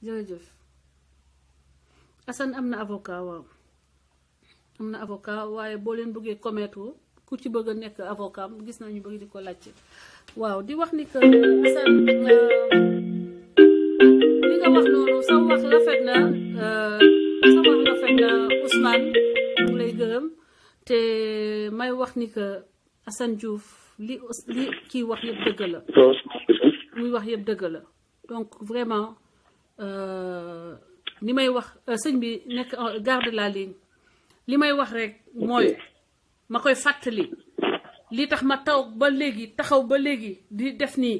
jërëjëf Assane am na avocat waaw am na avocat waaye boo leen bëggee commettre ku ci bëgg a nekk avocat gis naa ñu bëgg di ko laajte waaw di wax ni que Assane li nga wax noonu sa wax rafet na Ousmane mu lay gërëm te may wax ni que Assane Diouf li kii wax yëpp dëgg la muy wax yëpp dëgg la donc vraiment ni may wax sëñ bi nekk garde la ligne li may wax rek mooy ma koy fàttali li tax ma taxaw ba léegi di def nii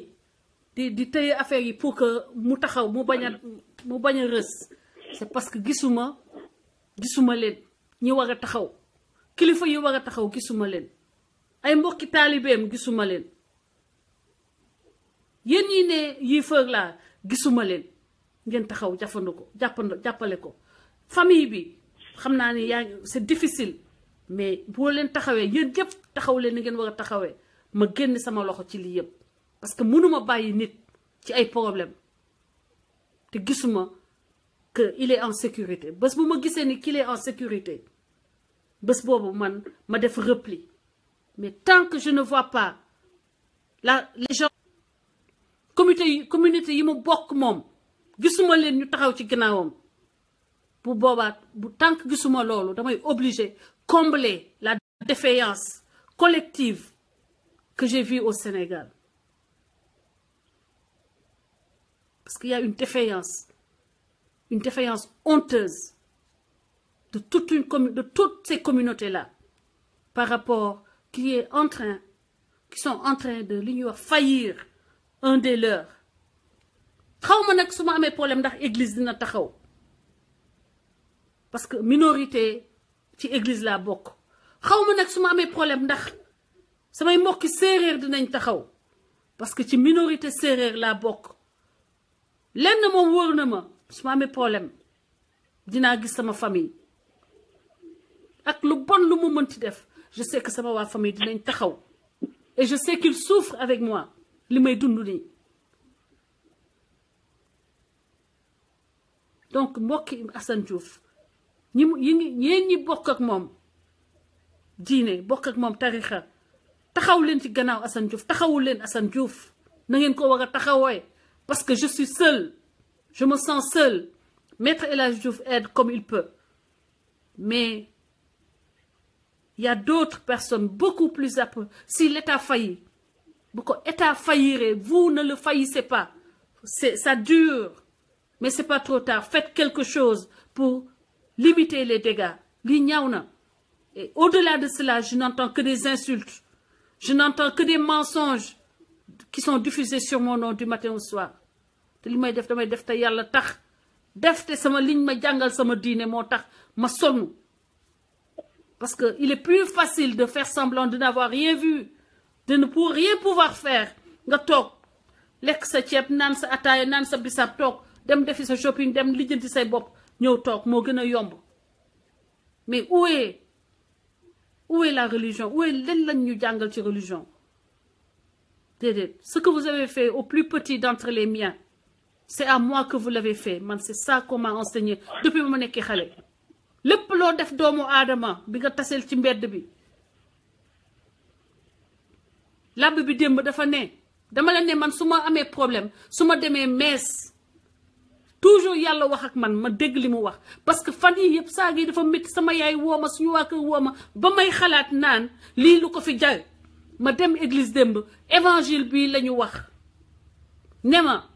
di tëye affaire yi pour que mu taxaw mu bañ a rës c'est parce que gisuma leen ñi war a taxaw kilifa yi war a taxaw gisuma leen ay mbokki taalibeem gisuma leen yéen ñi ne yii fër laa gisuma leen ngeen taxaw jàppale ko famille bi xam naa ni c'est difficile mais boo leen taxawee yéen yëpp taxaw leen ni ngeen war a taxawee ma génn sama loxo ci lii yëpp parce que mënuma bàyyi nit ci ay problème te gisuma que il est en sécurité bés bu ma gisee ni qu'il est en sécurité bés boobu man ma def repli mais tant que je ne vois pas les gens communauté yi mu bokk moom gisuma leen ñu taxaw ci ginnaawam bu boobaa tant que gisuma loolu damay obligé combler la défaillance collective que j'ai vue au Sénégal parce qu'il y a une défaillance honteuse de toutes ces communautés-là par rapport qui sont en train de li ñuy wax faillir un des leurs xaw ma nag su ma amee problème ndax église dina taxaw parce que minorité ci église laa bokk xaw ma nag su ma amee problème ndax samay mbokki séeréer dinañ taxaw parce que ci minorité séeréer laa bokk lenn moom wóor na ma su ma amee problème dinaa gis sama famille ak lu bon lu mu mënti def je sais que sama waa famille dinañ taxaw et je sais qu'ils souffrent avec moi li may dund nii donc mbokki Assane Diouf ñi bokk ak moom diine bokk ak moom tarixa taxaw leen ci gannaaw Assane Diouf taxawul leen Assane Diouf na ngeen ko war a taxawee parce que je suis seule je me sens seule Maître El Hadji Diouf aide comme il peut mais il y a d'autres personnes beaucoup plus si l'État faillit bu ko État faillirez vous ne le faillissez pas ça dure mais c'est pas trop tard faites quelque chose pour limiter les dégâts li ñaaw na et au-delà de cela je n'entends que des insultes je n'entends que des mensonges qui sont diffusés sur mon nom du matin au soir te li may def damay def te yàlla tax def te sama liñ ma jàngal sama diine moo tax ma sonn parce que il est plus facile de faire semblant de n'avoir rien vu de ne rien pouvoir faire nga toog lekk sa ceeb naan sa ataaya naan sa bisaab toog dem defi sa shopping dem lijjanti say bopp ñëw toog moo gën a yomb mais où est la religion où est len lañ ñu jàngal ci religion déedéet ce que vous avez fait au plus petit d'entre les miens c'est à moi que vous l'avez fait man c'est ça qu'on m'a enseigné depuis ba ma nekkee xale lépp loo def doomu aadama bi nga taseel ci mbedd bi làbb bi démb dafa ne dama la ne man su ma amee problème su ma demee mees toujours yàlla wax ak man ma dégg li mu wax parce que fan yi yëpp saa gi dafa métti sama yaay wooma suñu waa kër wooma ba may xalaat naan lii lu ko fi jar ma dem église démb évangile bi la ñu wax ne ma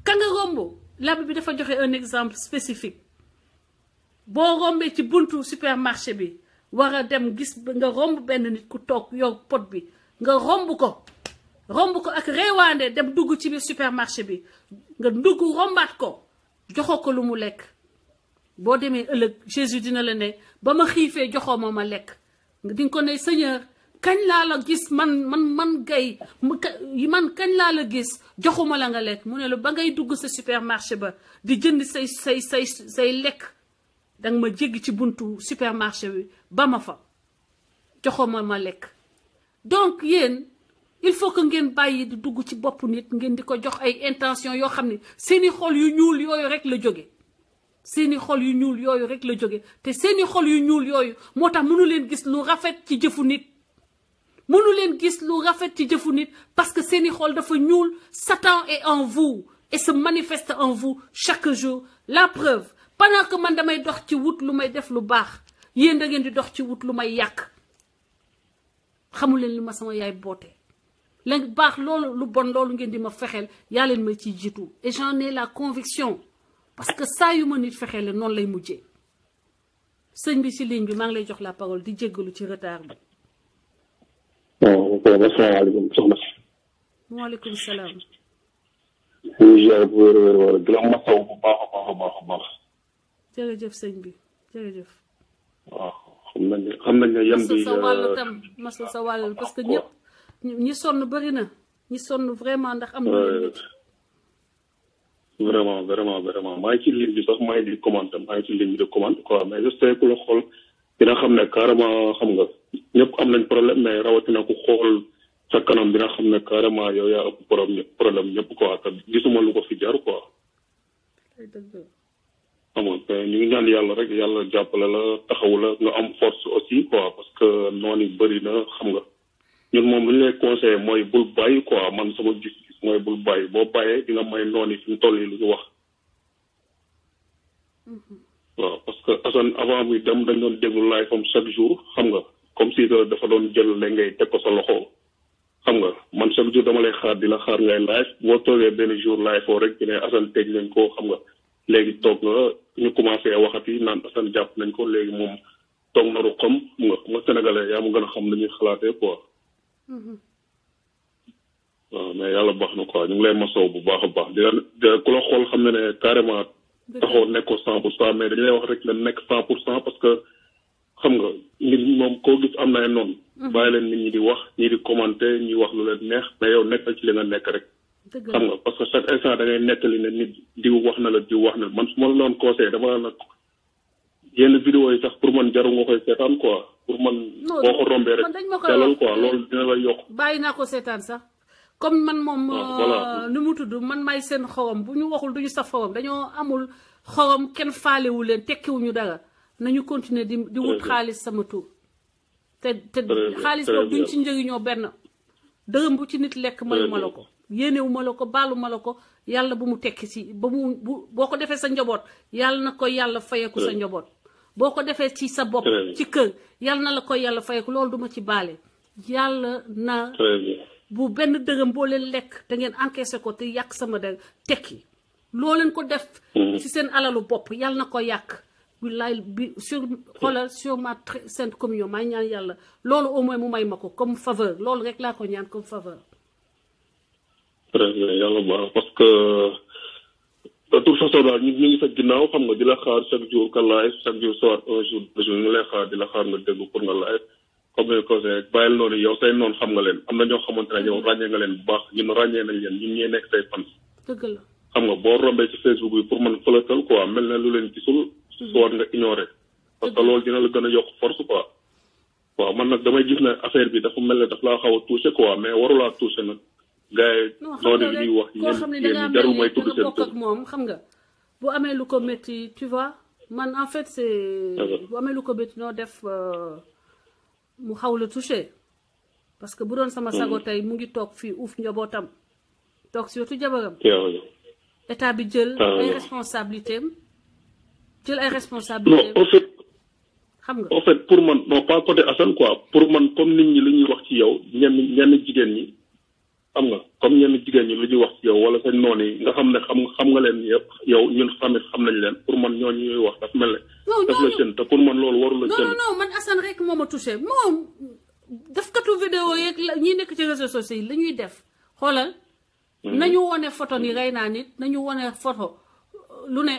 ka nga romb làbb bi dafa joxe un exemple spécifique boo rombee ci buntu supermarché bi war a dem gis nga romb benn nit ku toog yor pot bi nga romb ko ak reewaande dem dugg ci biir supermarché bi nga dugg rombaat ko joxoo ko lu mu lekk boo demee ëllëg Jésus dina la ne ba ma xiifee joxoo ma lekk di nga ko ne Seigneur kañ laa la gis man gay man kañ laa la gis joxuma la nga lekk mu ne la ba ngay dugg sa supermarché ba di jënd say lekk danga ma jéggi ci buntu supermarché bi ba ma fa joxoo ma lekk donc yéen il faut que ngeen bàyyi di dugg ci bopp nit ngeen di ko jox ay intention yoo xam ne seeni xol yu ñuul yooyu rek la jóge seeni xol yu ñuul yooyu rek la jóge te seeni xol yu ñuul yooyu moo tax mënu leen gis lu rafet ci jëfu nit mënu leen gis lu rafet ci jëfu nit parce que seeni xol dafa ñuul. Satan est en vous et se manifeste en vous chaque jour. La preuve pendant que man damay dox ci wut lu may def lu baax yéen da ngeen di dox ci wut lu may yàq xamu leen li ma sama yaay boote la baax loolu lu bon loolu ngeen di ma fexeel yaa leen ma ciy jiitu et j'en ai la conviction parce que saa yu ma nit fexeel noonu lay mujjee. sëñ bi ci ligne bi maa ngi lay jox la parole di jéggalu ci retard bi. waaw asalaamaaleykum soxna si. waaleykum salaam. ñu ziar bu wér di la masaw bu baax a baax. jërëjëf sëñ bi jërëjëf. waaw xam nañ ne yan bi sa wàll tam masu sa wàll parce que ñëpp ñi sonn bëri na ñi sonn vraiment ndax am na vraiment maa ngi ci ligne bi sax maa ngi di commenter maa ngi ci ligne bi de commenter quoi mais je sais que la xool dina xam ne carrément xam nga ñëpp am nañ problème mais rawatina ku xool sa kanam dina xam ne carrément yow yaa ëpp problème ñëpp quoi te gisuma lu ko fi jar quoi. xam nga ñu ngi ñaan yàlla rek yàlla jàppale la taxawu la nga am force aussi quoi parce que noonu bëri na xam nga ñun moom lu ñu lay conseillé mooy bul bàyyi quoi man sama gis-gis mooy bul bàyyi boo bàyyee di nga may noonu fi mu toll yi lu ñu wax. waaw parce que Assane avant muy dem dañ doon déglu live am chaque jour xam nga comme si dafa doon jël la ngay teg ko sa loxo xam nga man chaque jour dama lay xaar di la xaar ngay live boo toogee benn jour live foo rek di ne Assane tëj nañ ko xam nga léegi toog nga ñu commencé waxati naan Assane jàpp nañ ko léegi moom toog na ru xam nga sénégalais yaa ma gën a xam nañuy xalaatee quoi. waaw mais yàlla baax na quoi ñu ngi lay masaw bu baax a baax di ku la xool xam ne ne carrément. taxaw nekk ko 100% mais dañu lay wax rek la nekk 100% parce que xam nga nit ñi moom koo gis am na ay noonu. bàyyi leen nit ñi di wax ñii di commenter ñi wax lu leen neex mais yow nekkal ci li nga nekk rek. xam nga parce que chaque instant da ngay nettali ne nit diw wax na la diw wax na la man su ma la doon conseillé dama la nag yenn vidéo yi sax pour man jaru nga koy seetaan quoi pour man. boo ko rombee rek dalal quoi loolu dina la yokk. bàyyi naa ko seetaan sax. comme man moom nu mu tudd man may seen xorom bu ñu waxul duñu saf xorom dañoo amul xorom kenn faalewu leen tekkiwuñu dara nañu continuer di wut xaalis sama tur te xaalis boobu duñ ci njëriñoo benn dërëm bu ci nit lekk mayu ma la ko yéenewu ma la ko baalu ma la ko yàlla bu mu tekki si ba mu boo ko defee sa njaboot yàlla na ko yàlla fayeku sa njaboot boo ko defee ci sa bopp ci kër yàlla na la ko yàlla fayeku loolu duma ci baale yàlla na bu benn dërëm boo leen lekk da ngeen encaissé ko te yàq sama der tekki loo leen ko def ci seen alalu bopp yàlla na ko yàq billaay bi sur xoolal sur ma sainte communion may ñaan yàlla loolu au moins mu may ma ko comme faveur loolu rek laa ko ñaan comme faveur. très bien yàlla baax parce que de toute façon daal ñu ngi sa ginnaaw xam nga di la xaar chaque jour ka live chaque jour soit un jour deux jours ñu lay xaar di la xaar nga dégg pour nga live comme ni ko waxee bàyyil noonu yow say noonu xam nga leen am na ñoo xamante ne yow ràññee nga leen bu baax ñun ràññee nañ leen ñun ñee nekk say fans. dëgg la xam nga boo rombee ci Facebook bi pour man fëlatal quoi mel na lu leen gisul. soit nga ignoré. parce que loolu dina la gën a yokk force quoi. waaw man nag damay gis ne affaire bi dafa mel ne daf laa xaw a touché quoi mais warulaa touché nag. gars yi noonu li ñuy wax yéen jarul may tudd seen tur. moom xam nga bu amee lu ko métti tu vois man en fait c'est bu amee lu ko métti noo def. mu xaw la touché parce que bu doon sama sago tey mu ngi toog fii uuf njabootam toog surtout jabaram état bi jël ay responsabilité am jël ay responsabilité non xam nga en fait pour man non pas côté Assane quoi pour man comme nit ñi li ñuy wax ci yow ñenn jigéen ñi xam nga comme ñenn jigéen ñi lu ñuy wax ci yow wala sañ noonu yi nga xam ne xam nga leen yëpp yow ñun tamit xam nañ leen pour man ñooñu ñuy wax daf mel ne daf la seen te pour man loolu warul la seen non man Assane rek moo ma touché moom def katu vidéo yeeg ñi nekk ci réseaux sociaux yi la ñuy def xoolal nañu wone photo ni rey naa nit nañu wone photo lu ne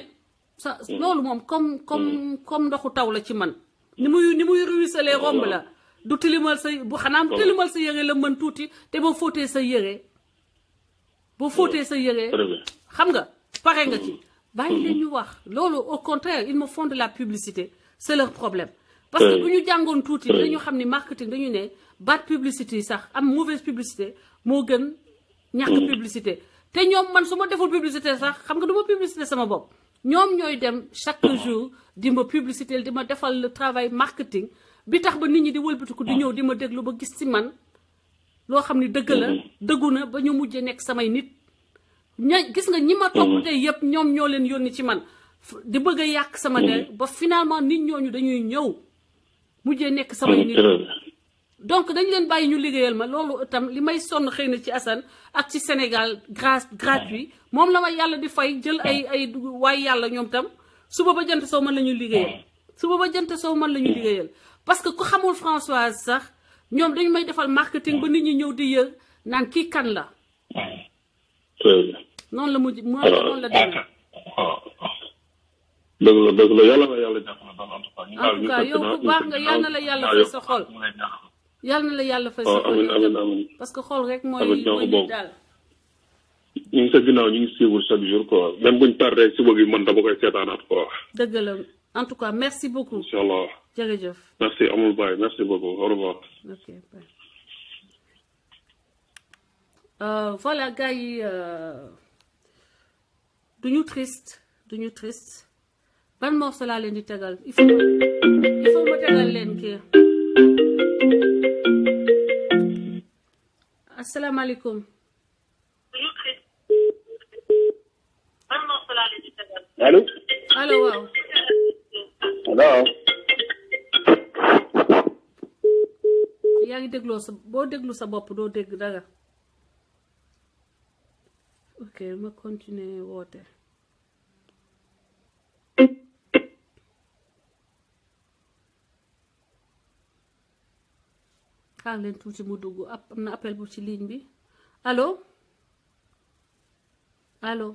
sa loolu moom comme ndoxu taw la ci man ni muy ruisseler romb la du tilimal sa bu xanaa bu tilimal sa yére la mën tuuti te boo fóotee sa yére xam nga pare nga ci bàyyi leen ñu wax loolu au contraire ils me font de la publicité c'est leur problème parce que bu ñu jàngoon tuuti dañu xam ni marketing dañu ne bad publicité yi sax am mauvaise publicité moo gën ñàkk publicité te ñoom man su ma deful publicité sax xam nga du ma publicité sama bopp ñoom ñooy dem chaque jour di ma publicité di ma defal le travail marketing bi tax ba nit ñi di wëlbatiku di ñëw di ma déglu ba gis ci man loo xam ni dëgg la dëggu na ba ñu mujjee nekk samay nit gis nga ñi ma topp tey yëpp ñoom ñoo leen yónni ci man di bëgg a yàq sama der ba finalement nit ñooñu dañuy ñëw mujjee nekk samay nit donc dañ leen bàyyi ñu liggéeyal ma loolu itam li may sonn xëy na ci Assane ak ci Sénégal gratuit moom la ma yàlla di fay jël ay waaye yàlla ñoom tam suba ba jant soo mën la ñu liggéeyal suba ba jant soo mën la ñu liggéeyal parce que ku xamul Françoise sax ñoom dañu may defal marketing ba nit ñi ñëw di yëg naan kii kan la noonu la mujj noonu la demee dëgg la yàlla na yàlla jàpp na en tout cas yow ku baax nga yal na la yàlla fay sa xol yal na la yàlla fay sa xol amiin parce que xol rek mooy nit daal ñu ngi sa ginnaaw ñu ngi suivre chaque jour quoi même buñ tardé si bëgg man dama koy seetaanaat quoi dëgg la en tout cas merci beaucoup incha allah jërëjëf merci amul baay merci beaucoup au revoir ok bye voilà gars yi duñu triste ban morceau laa leen di tegal il faut ma tegal leen kii asalaamaaleykum allo allo waaw allo yaa ngi dégloo sa boo déglu sa bopp doo dégg dara ok ma continuer woote xaar leen tuuti mu dugg am na appel bu ci ligne bi allo allo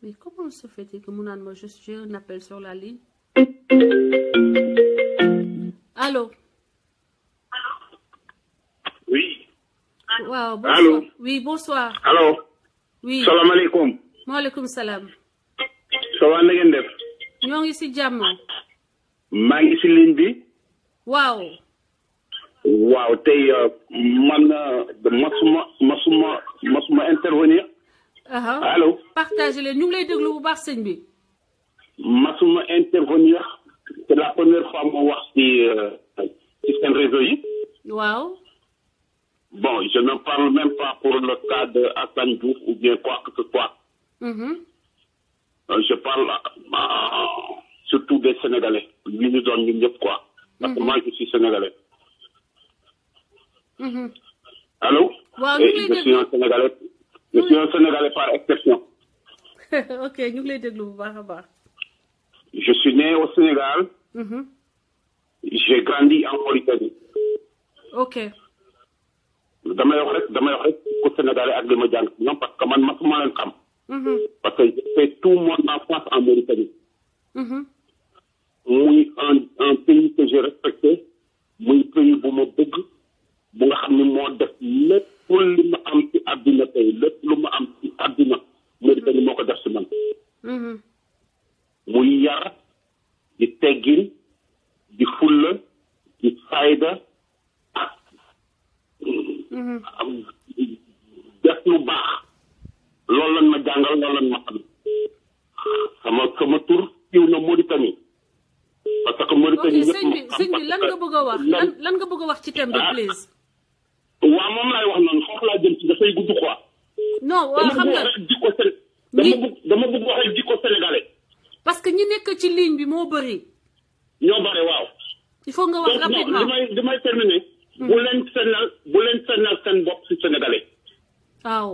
mais comment se fait-il que mu naan ma j'ai un appel sur la ligne allo oui waaw bonsoir allo oui bonsoir allo oui salaamaaleykum maaleykum salaam ça va na ngeen def ñoo ngi ci jàmm maa ngi ci ligne bi waaw tey man masuma intervenir allo partagez leen ñu ngi lay déglu bu baax sëñ bi masuma intervenir c'est la première fois ma wax ci seen réseau yi waaw bon je ne parle même pas pour le cas de Assane Diouf ou bien quoi que ce soit je parle surtout des Sénégalais li ñu doon ñun ñëpp quoi parce que moi je suis Sénégalais allô waaw ñu ngi lay je suis un Sénégalais par exception ok ñu ngi lay déglu bu baax a baax je suis né au Sénégal j'ai grandi en Mauritanie ok damay wax rek ku Sénégalais ak li ma jàng ñoom parce que man masuma leen xam parce que j'ai fait tout mon enfance en Mauritanie muy un pays que j'ai respecté muy pays bu ma bëgg bu nga xam ne moo def lépp li ma am ci àddina tey lépp lu ma am ci àddina Mauritanie moo ko def si man muy yar di teggin di fulla di fayda ak def lu baax loolu lañ ma jàngal loolu lañ ma xam sama tur siiw na Mauritanie parce que Mauritanie ok sëñ bi lan nga bëgg a wax lan nga bëgg a wax ci thème bi please waaw moom laay wax noonu foofu laa jëm ci dafay gudd quoi non waaw xam nga dama bëgg wax rek jikko sénégalais parce que ñi nekk ci ligne bi moo bëri ñoo bëri waaw il faut nga wax rapidement li may terminer bu leen sennal seen bopp si sénégalais waaw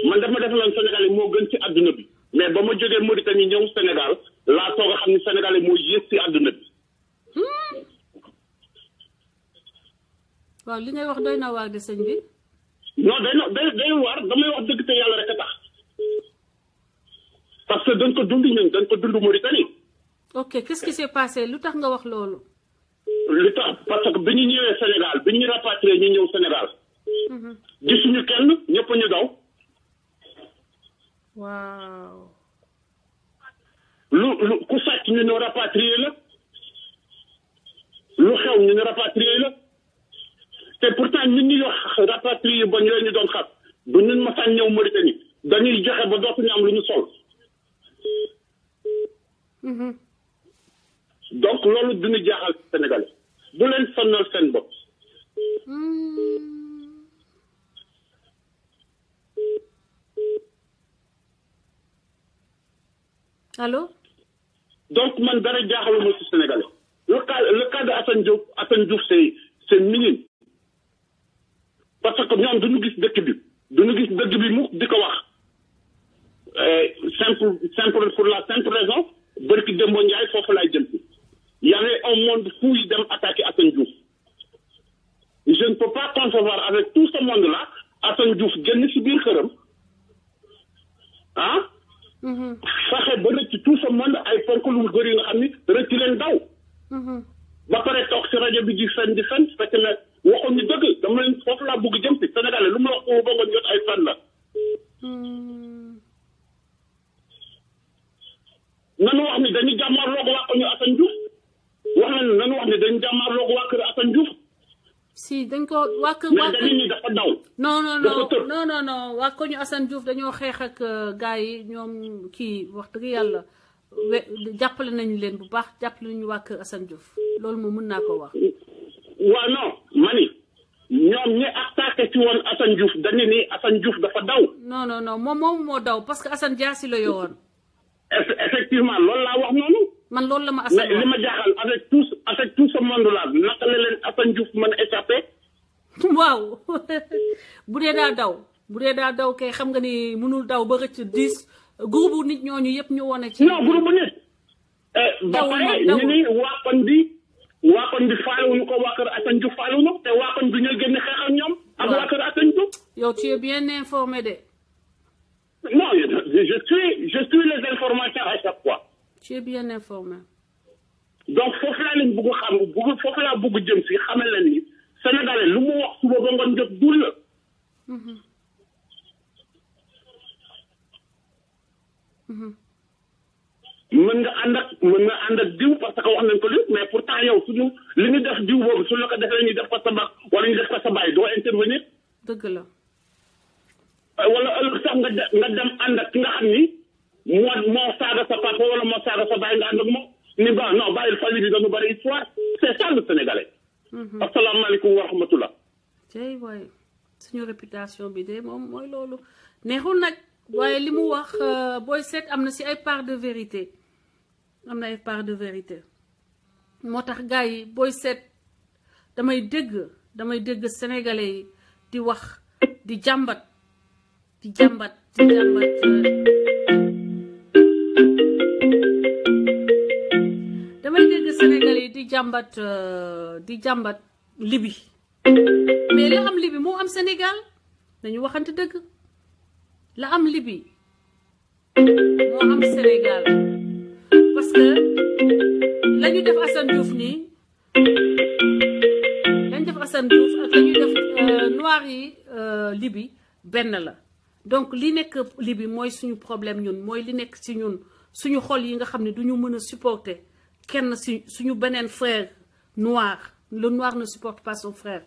man dama defaloon sénégalais moo gën ci àdduna bi mais ba ma jógee Mauritanie ñëw Sénégal laa soog a xam ni sénégalais moo yées ci àdduna bi waaw li ngay wax doy na waar de sëñ bi non day waar damay wax dëgg te yàlla rek a tax parce que dañ ko dund Mauritanie ok qu'est-ce qui s'est passé lu tax nga wax loolu lu tax parce que bi ñu ñëwee Sénégal bi ñu rapatrié ñu ñëw Sénégal gisuñu kenn ñëpp ñu daw waaw lu ku sàcc ñu ne rapatrié la lu xew ñu ne rapatrié la te pourtant ñun ñu wax rapatrié yu bon yooyu ñu doon xas bu ñun masaan ñëw Mauritanie dañuy joxe ba dootuñu am lu ñu sol. donc loolu duñu jaaxal Sénégal bu leen sonnal seen bopp. Allô? Donc, man dara jaaxaluma ci Sénégalais. Le cas de Assane Diouf, c'est minime. Parce que ñoom duñu gis dëkk bi duñu gis dëkk bi mu di ko wax. Simple pour la simple raison barki Demba Ndiaye foofu laay jëm ci. Il y avait un monde fou yi dem attaquer Assane Diouf. Je ne peux pas concevoir avec tout ce monde-là Assane Diouf génn ci biir këram. Ah? fexe ba rëcc tout ce monde ay fonk lu bëri nga xam ni rëcc leen daw. ba pare toog si rajo bi di fen fekk na waxoon ñu dëgg dama leen foofu laa bëgg jëm si Sénégalais lu mu wax ko ba nga jot ay fen la. nanu wax ni dañu jàmmarloo waa ko ñu Assane Diouf wax nañu nanu wax ni dañu jàmmarloo waa kër Assane Diouf. si dañ ko waa kër mais dañu ni dafa daw. non waa ko ñu Assane Diouf dañoo xeex ak gars yi ñoom kii wax dëgg yàlla jàppale nañu leen bu baax jàppale nañu waa kër Assane Diouf loolu moom mën naa ko wax. waaw non mani ñoom ñi attaqué ci woon Assane Diouf dañu ni Assane Diouf dafa daw. non moom moo daw parce que Assane jaasi la yoroon. effectivement loolu laa wax noonu. man loolu la ma Assane mais li ma jaaxal avec tout ce monde là naka la leen Assane Diouf mën a échappé. waaw bu dee daa daw kay xam nga ni mënul daw ba rëcc 10 groupe nit ñooñu yëpp ñu wone ci. non groupe nit. ba pare ñu ni waa koñ bi faalewuñu ko waa kër Assane Diouf faalewuñu te waa koñ bi ñooy génn xeex ak ñoom. ak waa kër Assane Diouf. yow tu es bien informé de. non je suis les informations à chaque fois. tu es bien informé. donc foofu laa leen foofu laa bëgg jëm si xamal leen ni Sénégalais lu mu wax suba ba ngoon jot dul la. mën nga ànd ak diw parce que wax nañ ko li mais pourtant yow suñu li ñu def diw boobu suñu la ko defee ñu def ko sa mag wala ñu def ko sa baay doo intervenir. dëgg la. wala ëllëg sax nga dem ànd ak ki nga xam ni moo saaga sa papa wala moo saaga sa baay nga ànd ak moom ni ba non bàyyil famille bi dañu bari histoire c'est ça le Sénégalais. asalaamaaleykum wa rahmatullah. tey waaye suñu réputation bi de moom mooy loolu neexul nag waaye li mu wax booy seet am na si ay part de vérité moo tax gars yi booy seet damay dégg sénégalais yi di wax di jàmbat damay dégg sénégalais yi di jàmbat Libi mais la am Libi moo am Sénégal dañu waxante dëgg la am Libi moo am Sénégal parce que lañu def Assane Diouf nii lañu def Assane Diouf ak lañu def noir yi Libi benn la donc li nekk Libi mooy suñu problème ñun mooy li nekk ci ñun suñu xol yi nga xam ne duñu mën a supporter kenn si suñu beneen frère noir le noir ne supporte pas son frère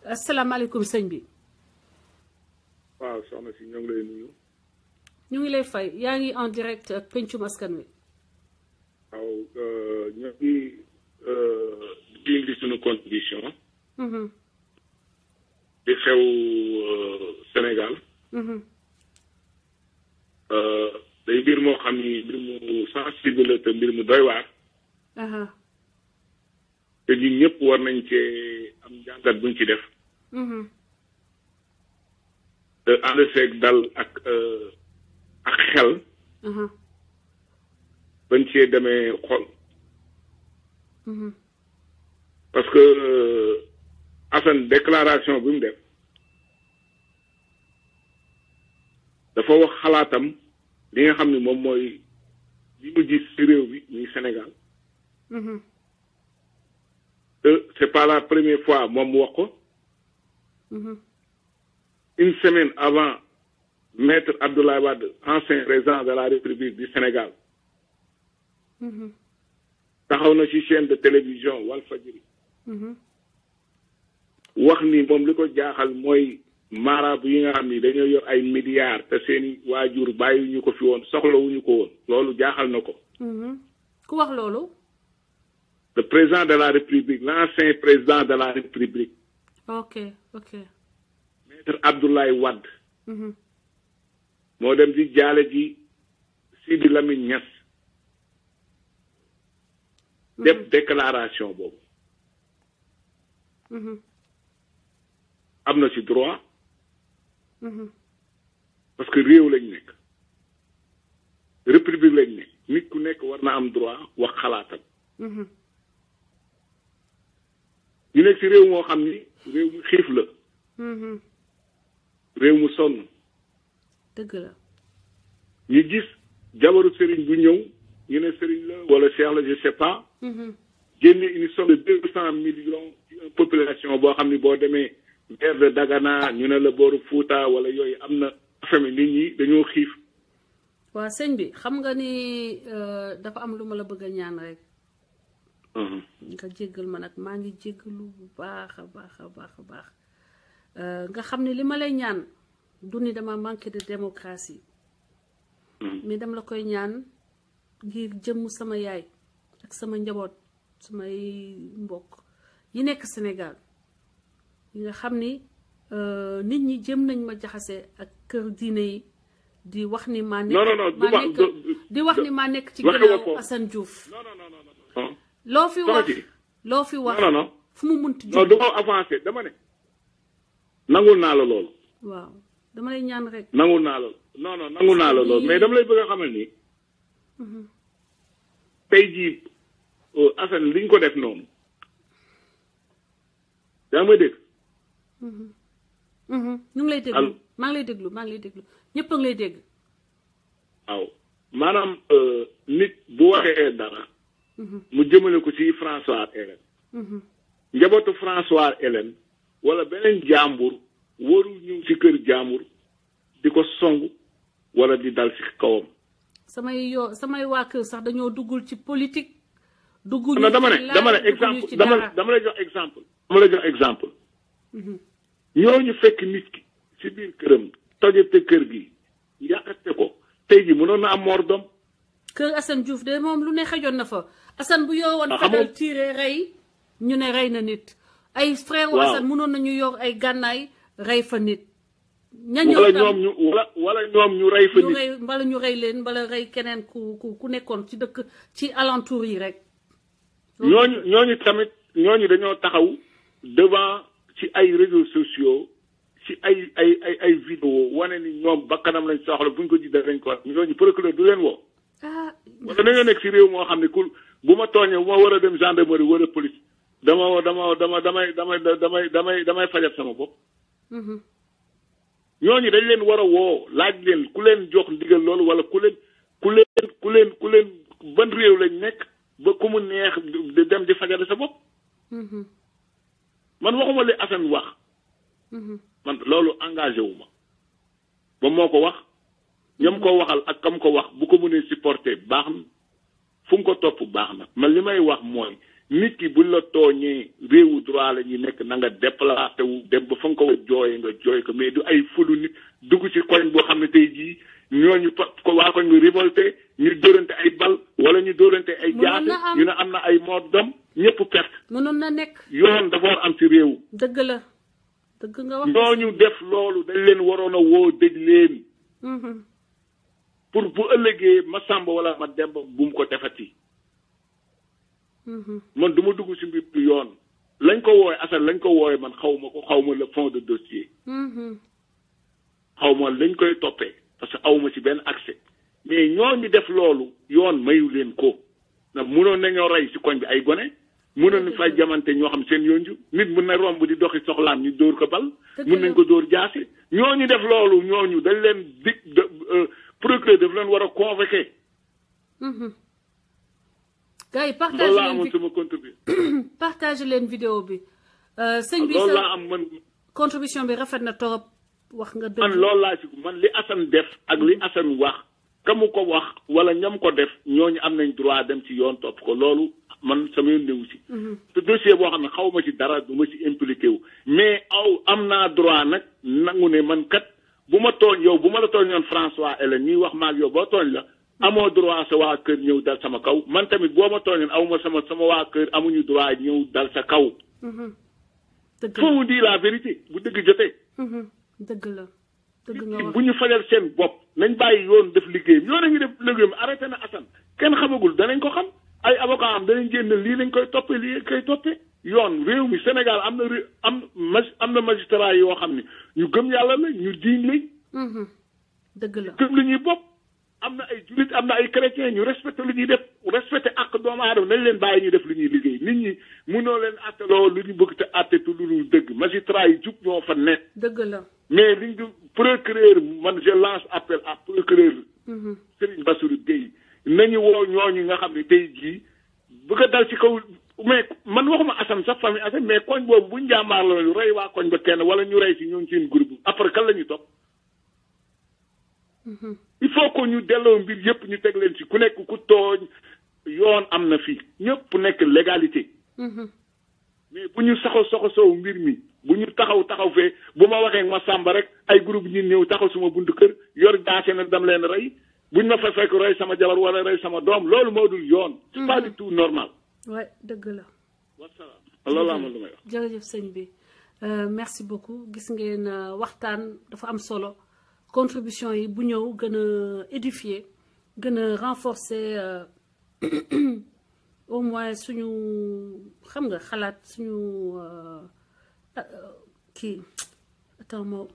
asalaamaaleykum sëñ bi. waaw soxna si ñoo ngi lay nuyu. ñu ngi lay fay yaa ngi en direct ak pencum askan wi. waaw ñoo ngi indi suñu contribution. di xew Sénégal. day mbir moo xam ni mbir mu sensible te mbir mu doy waar. te ñun ñëpp war nañ cee am njàngat buñ ci def. te ànd seeg dal ak xel. bañ cee demee xol. parce que Assane déclaration bi mu def dafa wax xalaatam li nga xam ne moom mooy li mu gis ci réew bi muy Sénégal. C'est pas la première fois moom mu wax ko. Une semaine avant Maître Abdoulaye Wade ancien président de la République du Sénégal. taxaw na ci chaîne de télévision Walfadjri. wax ni moom li ko jaaxal mooy marabu yi nga xam ni dañoo yor ay milliards te seen waajur bàyyi ñu ko fi woon soxlawuñu ko woon loolu jaaxal na ko. ku wax loolu. le président de la république l'ancien président de la république. ok. maître Abdoulaye Wade. moo dem di jaale ji Sidi Lamine Niass. def déclaration boobu. am na ci droit. parce que réew lañ nekk. république lañ nekk nit ku nekk war na am droit wax xalaatam. ñu nekk ci réew moo xam ni réew mu xiif la. réew mu sonn. dëgg la. ñu gis jabaru sëriñ bu ñëw ñu ne sëriñ la wala cheikh la je sais pas. génne une somme de 200 millions ci une population boo xam ni boo demee vers de Dagana ñu ne la booru Fouta wala yooyu am na famille nit ñi dañoo xiif. waa sëñ bi xam nga ni dafa am lu ma la bëgg a ñaan rek. nga jéggal ma nag maa ngi jéggalu bu baax a baax nga xam ne li ma lay ñaan du ni dama manqué de démocratie. mais dama la koy ñaan ngir jëmm sama yaay ak sama njaboot samay mbokk yi nekk Sénégal yi nga xam ni nit ñi jëm nañ ma jaxase ak kër diine yi di wax ni maa nekk di wax ni maa nekk ci ginnaaw Assane Diouf. non. loo fi wax non fu mu munti non du ma avancé dama ne nangul naa la loolu. waaw dama lay ñaan rek. nangul naa la non nangul naa la loolu mais dama lay bëgg a xamal ni. tey jii Assane liñ ko def noonu. yaa ngi may dégg. ñu ngi lay déglu maa ngi lay déglu ñëpp a ngi lay dégg. waaw maanaam nit bu waxee dara. mu jëmale ko ci François Hélène. njabootu François Hélène wala beneen jàmbur warul ñëw ci kër jàmbur di ko song wala di dal ci kawam. samay waa kër sax dañoo duggul ci politique. duggul non dama ne exemple dama lay jox exemple. ñooñu fekk nit ki ci biir këram tojate kër gi yàqate ko tey ji mënoon na am mordom. kër Assane Diouf de moom lu ne xajoon na fa. Assane bu yoroon fetal tiré rey ñu ne rey na nit. ay frère wu Assane mënoon nañu yor ay gànnaay rey fa nit. wala ñoom ñu rey fa nit. mbala ñu rey leen mbala rey keneen ku nekkoon ci dëkk ci alentour yi rek. ñooñu tamit ñooñu dañoo taxaw devant ci ay réseaux sociaux ci ay vidéo wane ni ñoom bakkanam lañ soxla buñ ko jiite dañ ko wax ñooñu procureur du leen woo. wala dañoo nekk ci réew moo xam ne ku bu ma tooñee bu ma war a dem gendarmerie wala police damay fajat sama bopp. ñooñu dañ leen war a woo laaj leen ku leen jox ndigal loolu wala ku leen ban réew lañ nekk ba ku mu neex dem di fajal sa bopp. man waxuma li Assane wax. man loolu engagé wu ma. ba moo ko wax. ñam ko waxal ak kam ko wax bu ko mënee supporter baax na fu mu ko topp baax na man li may wax mooy nit ki buñ la tooñee réewu droit la ñuy nekk na nga déplacé wu dem ba fa nga ko jooyee nga jooy ko mais du ay fulu nit dugg ci koñ boo xam ne tey jii ñooñu ko waa koñ ñu révolté ñu dóorante ay bal wala ñu dóorante ay jaase ñu ne am na ay mort d'homme ñëpp perte. mënoon na nekk. yoon dafa war am ci réew. dëgg la dëgg nga wax. ñooñu def loolu dañ leen waroon a woo dëj leen. pour bu ëllëgee ma sàmba wala ma demb bu mu ko defati. man du ma dugg ci mbir yoon lañ ko wooye Assane lañ ko wooye man xaw ma le fond de dossier. xaw ma lañ koy toppee parce que awma ci benn accès mais ñooñu def loolu yoon mayu leen ko ndax mënoon nañoo rey ci koñ bi ay gone mënoon nañ fay jamante ñoo xam seen yoonju nit mën na romb di doxi soxlaam ñu dóor ko bal mën nañ ko dóor jaase ñooñu def loolu ñooñu dañ leen procureur daf leen war a convoquer. gars yi partage leen vidéo bi. sëñ bi loolu laa am man. contribution bi rafet na torop wax nga dëgg. man loolu laa ci man li Assane def ak li Assane wax kamu ko wax wala ñam ko def ñooñu am nañ droit dem ci yoon topp ko loolu man sama yoon newu si te dossier boo xam ne xaw ma ci dara du ma si impliqué wu mais am naa droit nag nangu ne man kat bu ma tooñ yow bu ma la tooñoon François Hélène ñuy wax maag yow boo tooñ la amoo droit sa waa kër ñëw dal sama kaw man tamit boo ma tooñoon awma sama waa kër amuñu droit ñëw dal sa kaw faut vous dire la vérité bu dëgg jotee dëgg la dëgg nga wax bu ñu fajal seen bopp nañ bàyyi yoon def liggéeyam yoon a ngi def liggéeyam arrêté na Assane kenn xamagul danañ ko xam ay avocat am danañ génn lii lañ koy toppee lii koy toppee yoon réew mi Sénégal am na magistrat yoo xam ne ñu gëm yàlla la ñu diiñ lañ dëgg la gëm li ñuy bopp am na ay jullit am na ay chrétien ñu respecté lu ñuy def respecté ak doomu aadama nañ leen bàyyi ñu def lu ñuy liggéey nit ñi mënoo leen atteloo lu ñu bëgg te atte tu lu dul dëgg magistrat yi jub ñoo fa nekk dëgg la mais liñ du procureur man je lance appel à procureur Serigne Bassirou Gueye nañu woo ñooñu nga xam ne tey jii bëgg a dal ci kaw mais man waxuma Assane sax famille Assane mais koñ boobu buñ jàmbaar la ñu rey waa koñ ba kenn wala ñu rey ci ñoom seen groupe après kan la ñuy topp il faut que ñu delloo mbir yëpp ñu teg leen ci ku nekk ku tooñ yoon am na fii ñëpp nekk légalité mais bu ñu soxo mbir mi bu ñu taxaw fee bu ma waxee ma sàmba rek ay groupe ñi ñëw taxaw suma buntu kër yor jaase na dam leen rey buñ ma fa fekk rey sama jabar wala rey sama doom loolu moo dul yoon c'est pas du tout normal ouais dëgg la wasalaam loolu laa ma lu may wax jërëjëf sëñ bi merci beaucoup gis ngeen waxtaan dafa am solo contribution yi bu ñëw gën a édifier gën a renforcer au moins suñu xam nga xalaat suñu kii attends moo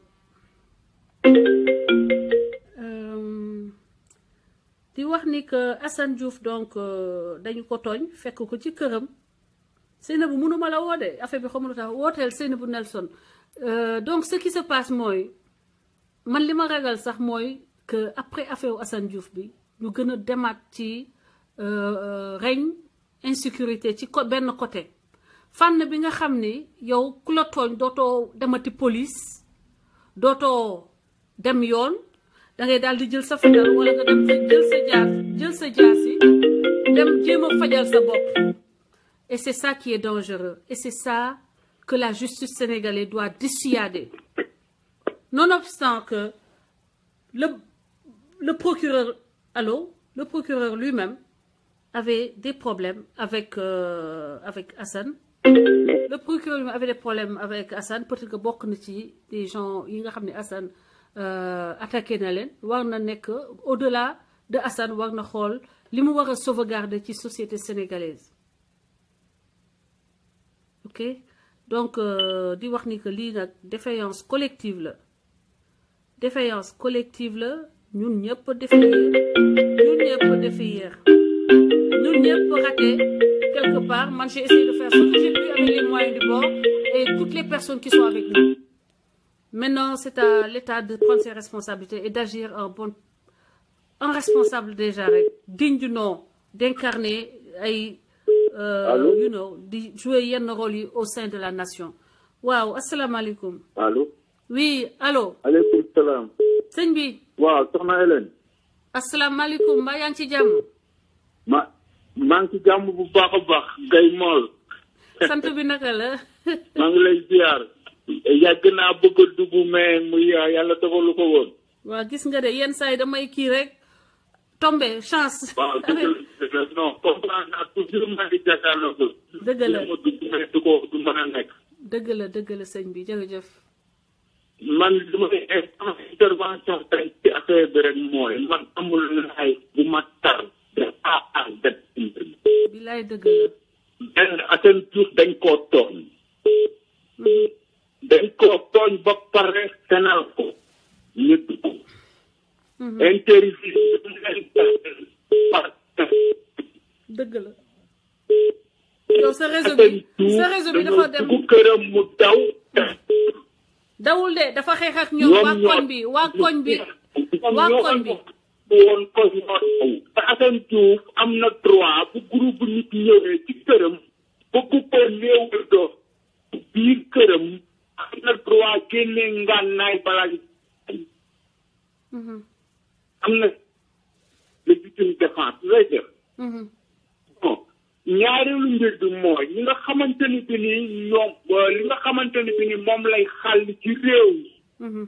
di wax ni que Assane Diouf donc dañu ko tooñ fekk ko ci këram Seynabou mënuma la woo de affaire bi xamul tax wooteel Seynabou Nelson donc ce qui se passe mooy man li ma ragal sax mooy que après affaire Assane Diouf bi ñu gën a demaat ci règne insécurité ci benn côté fànn bi nga xam ni yow ku la tooñ dootoo demati police dootoo dem yoon da ngay daal di jël sa fetal wala nga dem jël sa jaas yi dem jéem a fajal sa bopp et c'est ça qui est dangereux et c'est ça que la justice sénégalaise doit dissuader nonobstant que le procureur le procureur lui-même avait des problèmes avec Assane. Le procureur avait des problèmes avec Assane peut-être que bokk na ci des gens yi nga xam ne Assane attaqué na leen war na nekk au-delà de Assane war na xool li mu war a sauvegarder ci société sénégalaise ok donc di wax ni que lii nag défaillance collective la ñun ñëpp défaillir ñun ñëpp raté quelque part man j'ai essayé de faire ce que j'ai pu avec les moyens du bord et toutes les personnes qui sont avec nous maintenant c'est à l'État de prendre ses responsabilités et d'agir en responsable déjà rek digne du nom d'incarner ay di jouer yenn rôle yi au sein de la nation waaw asalaamaaleykum allo oui allo aleykum salaam sëñ bi waaw soxna Hélène asalaamaaleykum mbaa yaa ngi ci jàmm maa ngi ci jàmm bu baax a baax Gaye Mool sant bi naka la maa ngi lay ziar yàgg naa bëgg a dugg mais muy yàlla dogalu ko woon waaw gis nga de yenn saa yi damay kii rek tombé chance waaw dëgg la non comprendre naa toujours maa ngi jàkkaarloo ko dëgg la ma dugg mais du mën a nekk dëgg la sëñ bi jërëjëf man li ma intervention tey ci affaire bi rek mooy man amul laay bu ma tar de A à Z bilaay dëgg la benn Assane Diouf dañ koo tooñ ba pare senal ko ñu dugg interview dëgg la yow sa réseau bi dafa dem dugg këram mu dawul de dafa xeex ak ñoom waa koñ bi woon ko ñoo te Assane Diouf am na droit bu groupe nit ñëwee ci këram bëgg ko néewal do biir këram am na droit génne ngànnaay balaa am na légitime défense lay def bon ñaareelu mbir bi mooy ñi nga xamante ni bi ni ñoom li nga xamante ni bi ni moom lay xàll ci réew mi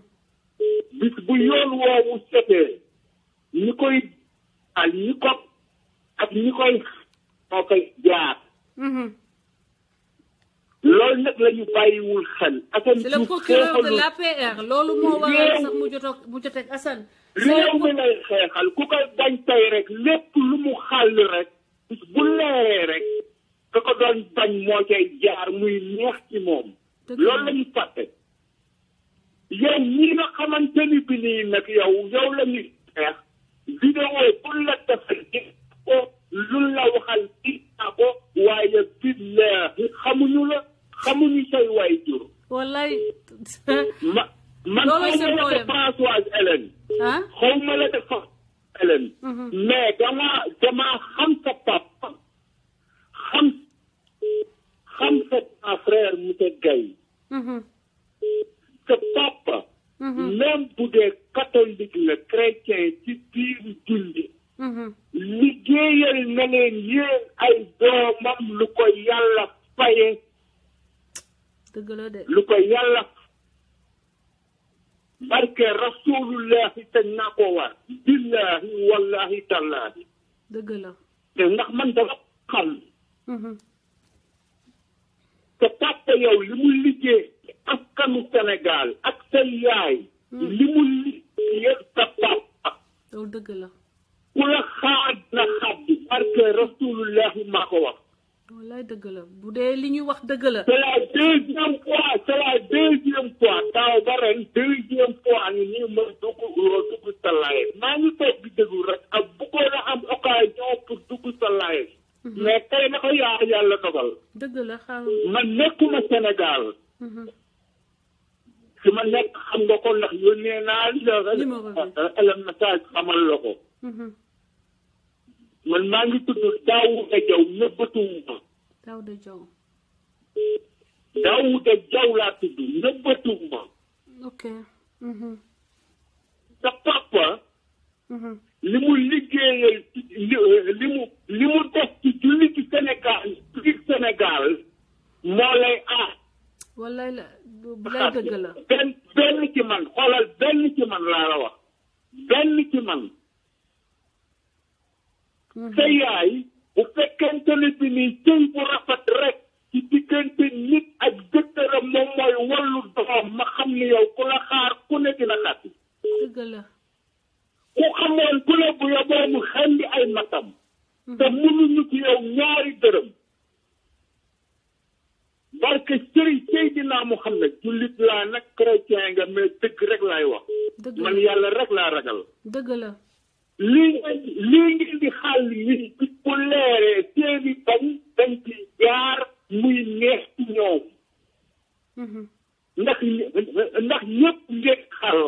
bis bu yoon woowu setee ñi koy al ñi ko ak ñi koy moo koy jaar loolu nag la ñu bàyyiwul xel c'est le procureur de l'APR loolu moo waral sax mu joteeg Assane réew mi lay xeexal ku koy bañ tey rek lépp lu mu xàll rek bu leeree rek ka ko doon bañ moo cay jaar muy neex ci moom loolu la ñu fàtte yow ñi nga xamante ni bi nii nag yow la ñuy xeex vidéo pour la defal ko lu la waxal ci ko waaye billahi xamuñu say waajur wallaay man xaw ma la def Françoise Hélène xaw ma la def Hélène mais dama xam sa papa xam sa grand frère monsieur Gaye sa papa même bu dee catholique la chrétien ci biir julli liggéeyal na leen yéen ay doomam lu ko yàlla faye dëgg la de lu ko yàlla barke rasulullahi te naa ko war billahi wallahi tallahi dëgg la te ndax man dafa xam te papa yow li mu liggéey askanu Sénégal ak sa yaay li mu liggéey sa papa loolu dëgg la ku la xaad na xaddi barke rasulullahi maa ko wax wallaay dëgg la bu dee li ñuy wax dëgg la c'est la deuxième fois daaw ba ren deuxième fois ni nii ma dugg sa live maa ngi toog di déglu rek ak bëggoon a am occasion pour dugg sa live mais tey na ko yàlla dogal dëgg la xam man nekkuma Sénégal fi ma nekk xam nga ko ndax yónnee naa la message xamal la ko man maa ngi tudd Daouda Diaw nëbbatuwuma Daouda Diaw laa tudd nëbbatuwuma ok sa papa li mu liggéeyal li mu def ci julli ci Sénégal biir Sénégal moo lay wallaay la lay dëgg la benn ci man xoolal benn ci man laa la wax benn ci man sa yaay bu fekkente ne bi nii cëy bu rafet rek ci diggante nit ak jëkkëram moom mooy wallu doom ma xam ni yow ku la xaar ku ne dina xati dëgg la ku xamoon ku la bu yoboo mu xendi ay matam te mënuñu ci yow ñaari dërëm barke sëriñ Seydina Muhammad jullit laa nag chrétien nga mais dëgg rek laay wax man yàlla rek laa ragal dëgg la lii ngeen di xàll yi bi bu leeree seeni bañ dañ ci jaar muy neex ci ñoom ndax ñëpp ngeen xàll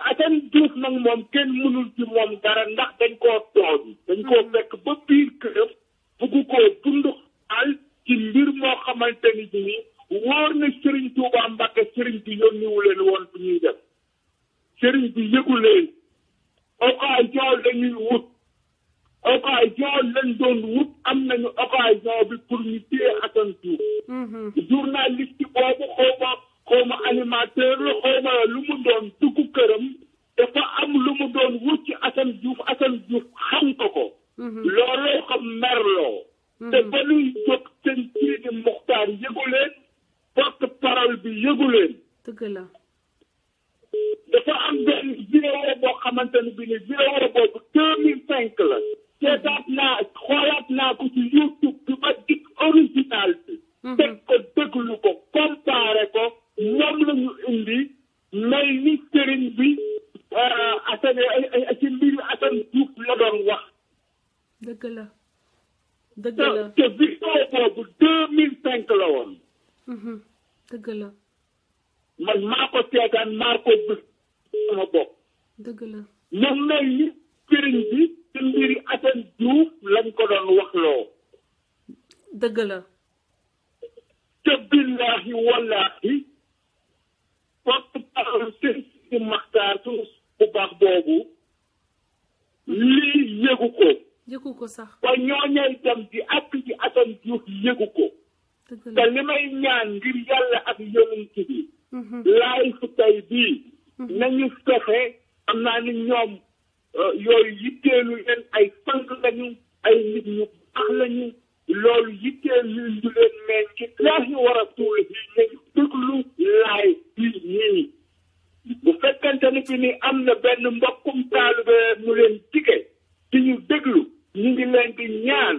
Assane Diouf nag moom kenn mënul ci moom dara ndax dañ koo tooñ dañ koo fekk ba biir këram bugg koo bunduxaal ci mbir moo xamante ni bi nii wóor na Serigne Touba Mbacke Serigne bi yónniwu leen woon bu ñuy def Serigne bi yëgu leen occasion dañuy wut occasion lañ doon wut am nañu occasion bi pour ñu téye Assane Diouf journaliste boobu xaw ma animateur la xaw ma lu mu doon dugg këram dafa am lu mu doon wut ci Assane Diouf xam ko looloo xam merloo te ba nuy jóg seen Sidi Mokhtar yëgu leen porte parole bi yëgu leen dëgg la dafa am benn vidéo boo xamante ne bi ni vidéo boobu 2005 la xoolaat naa ko ci YouTube bi ba gis original bi teg ko déglu ko comparé ko moom la ñu indi mel ni sëriñ bi Assane ci mbiru Assane Diouf la doon wax dëgg la dëgg la te vidéo boobu 2005 la woon dëgg la man maa ko seetaan maa ko gis sama bopp dëgg la mu mel ni sëriñ bi ci mbiri Assane Diouf lañ ko doon wax loo dëgg la te billahi wallahi porte parole sëriñ si Maxtaar suñu bu baax boobu lii yëgu ko yëgu ko sax ba ñooñay dem di ak ci Assane Diouf yëgu ko dëgg te la li may ñaan ngir yàlla ak yonent bi laay fu tey bii nañu fexe am naa ni ñoom yooyu yitteelu leen ay sang lañu ay nit ñu baax lañu loolu yitteelu ñu leen mais ci laahi wa rasuul yi nañu déglu laay bii nii bu fekkante ni bi ni am na benn mbokkum taalibe mu leen dige ci ñu déglu ñu ngi leen di ñaan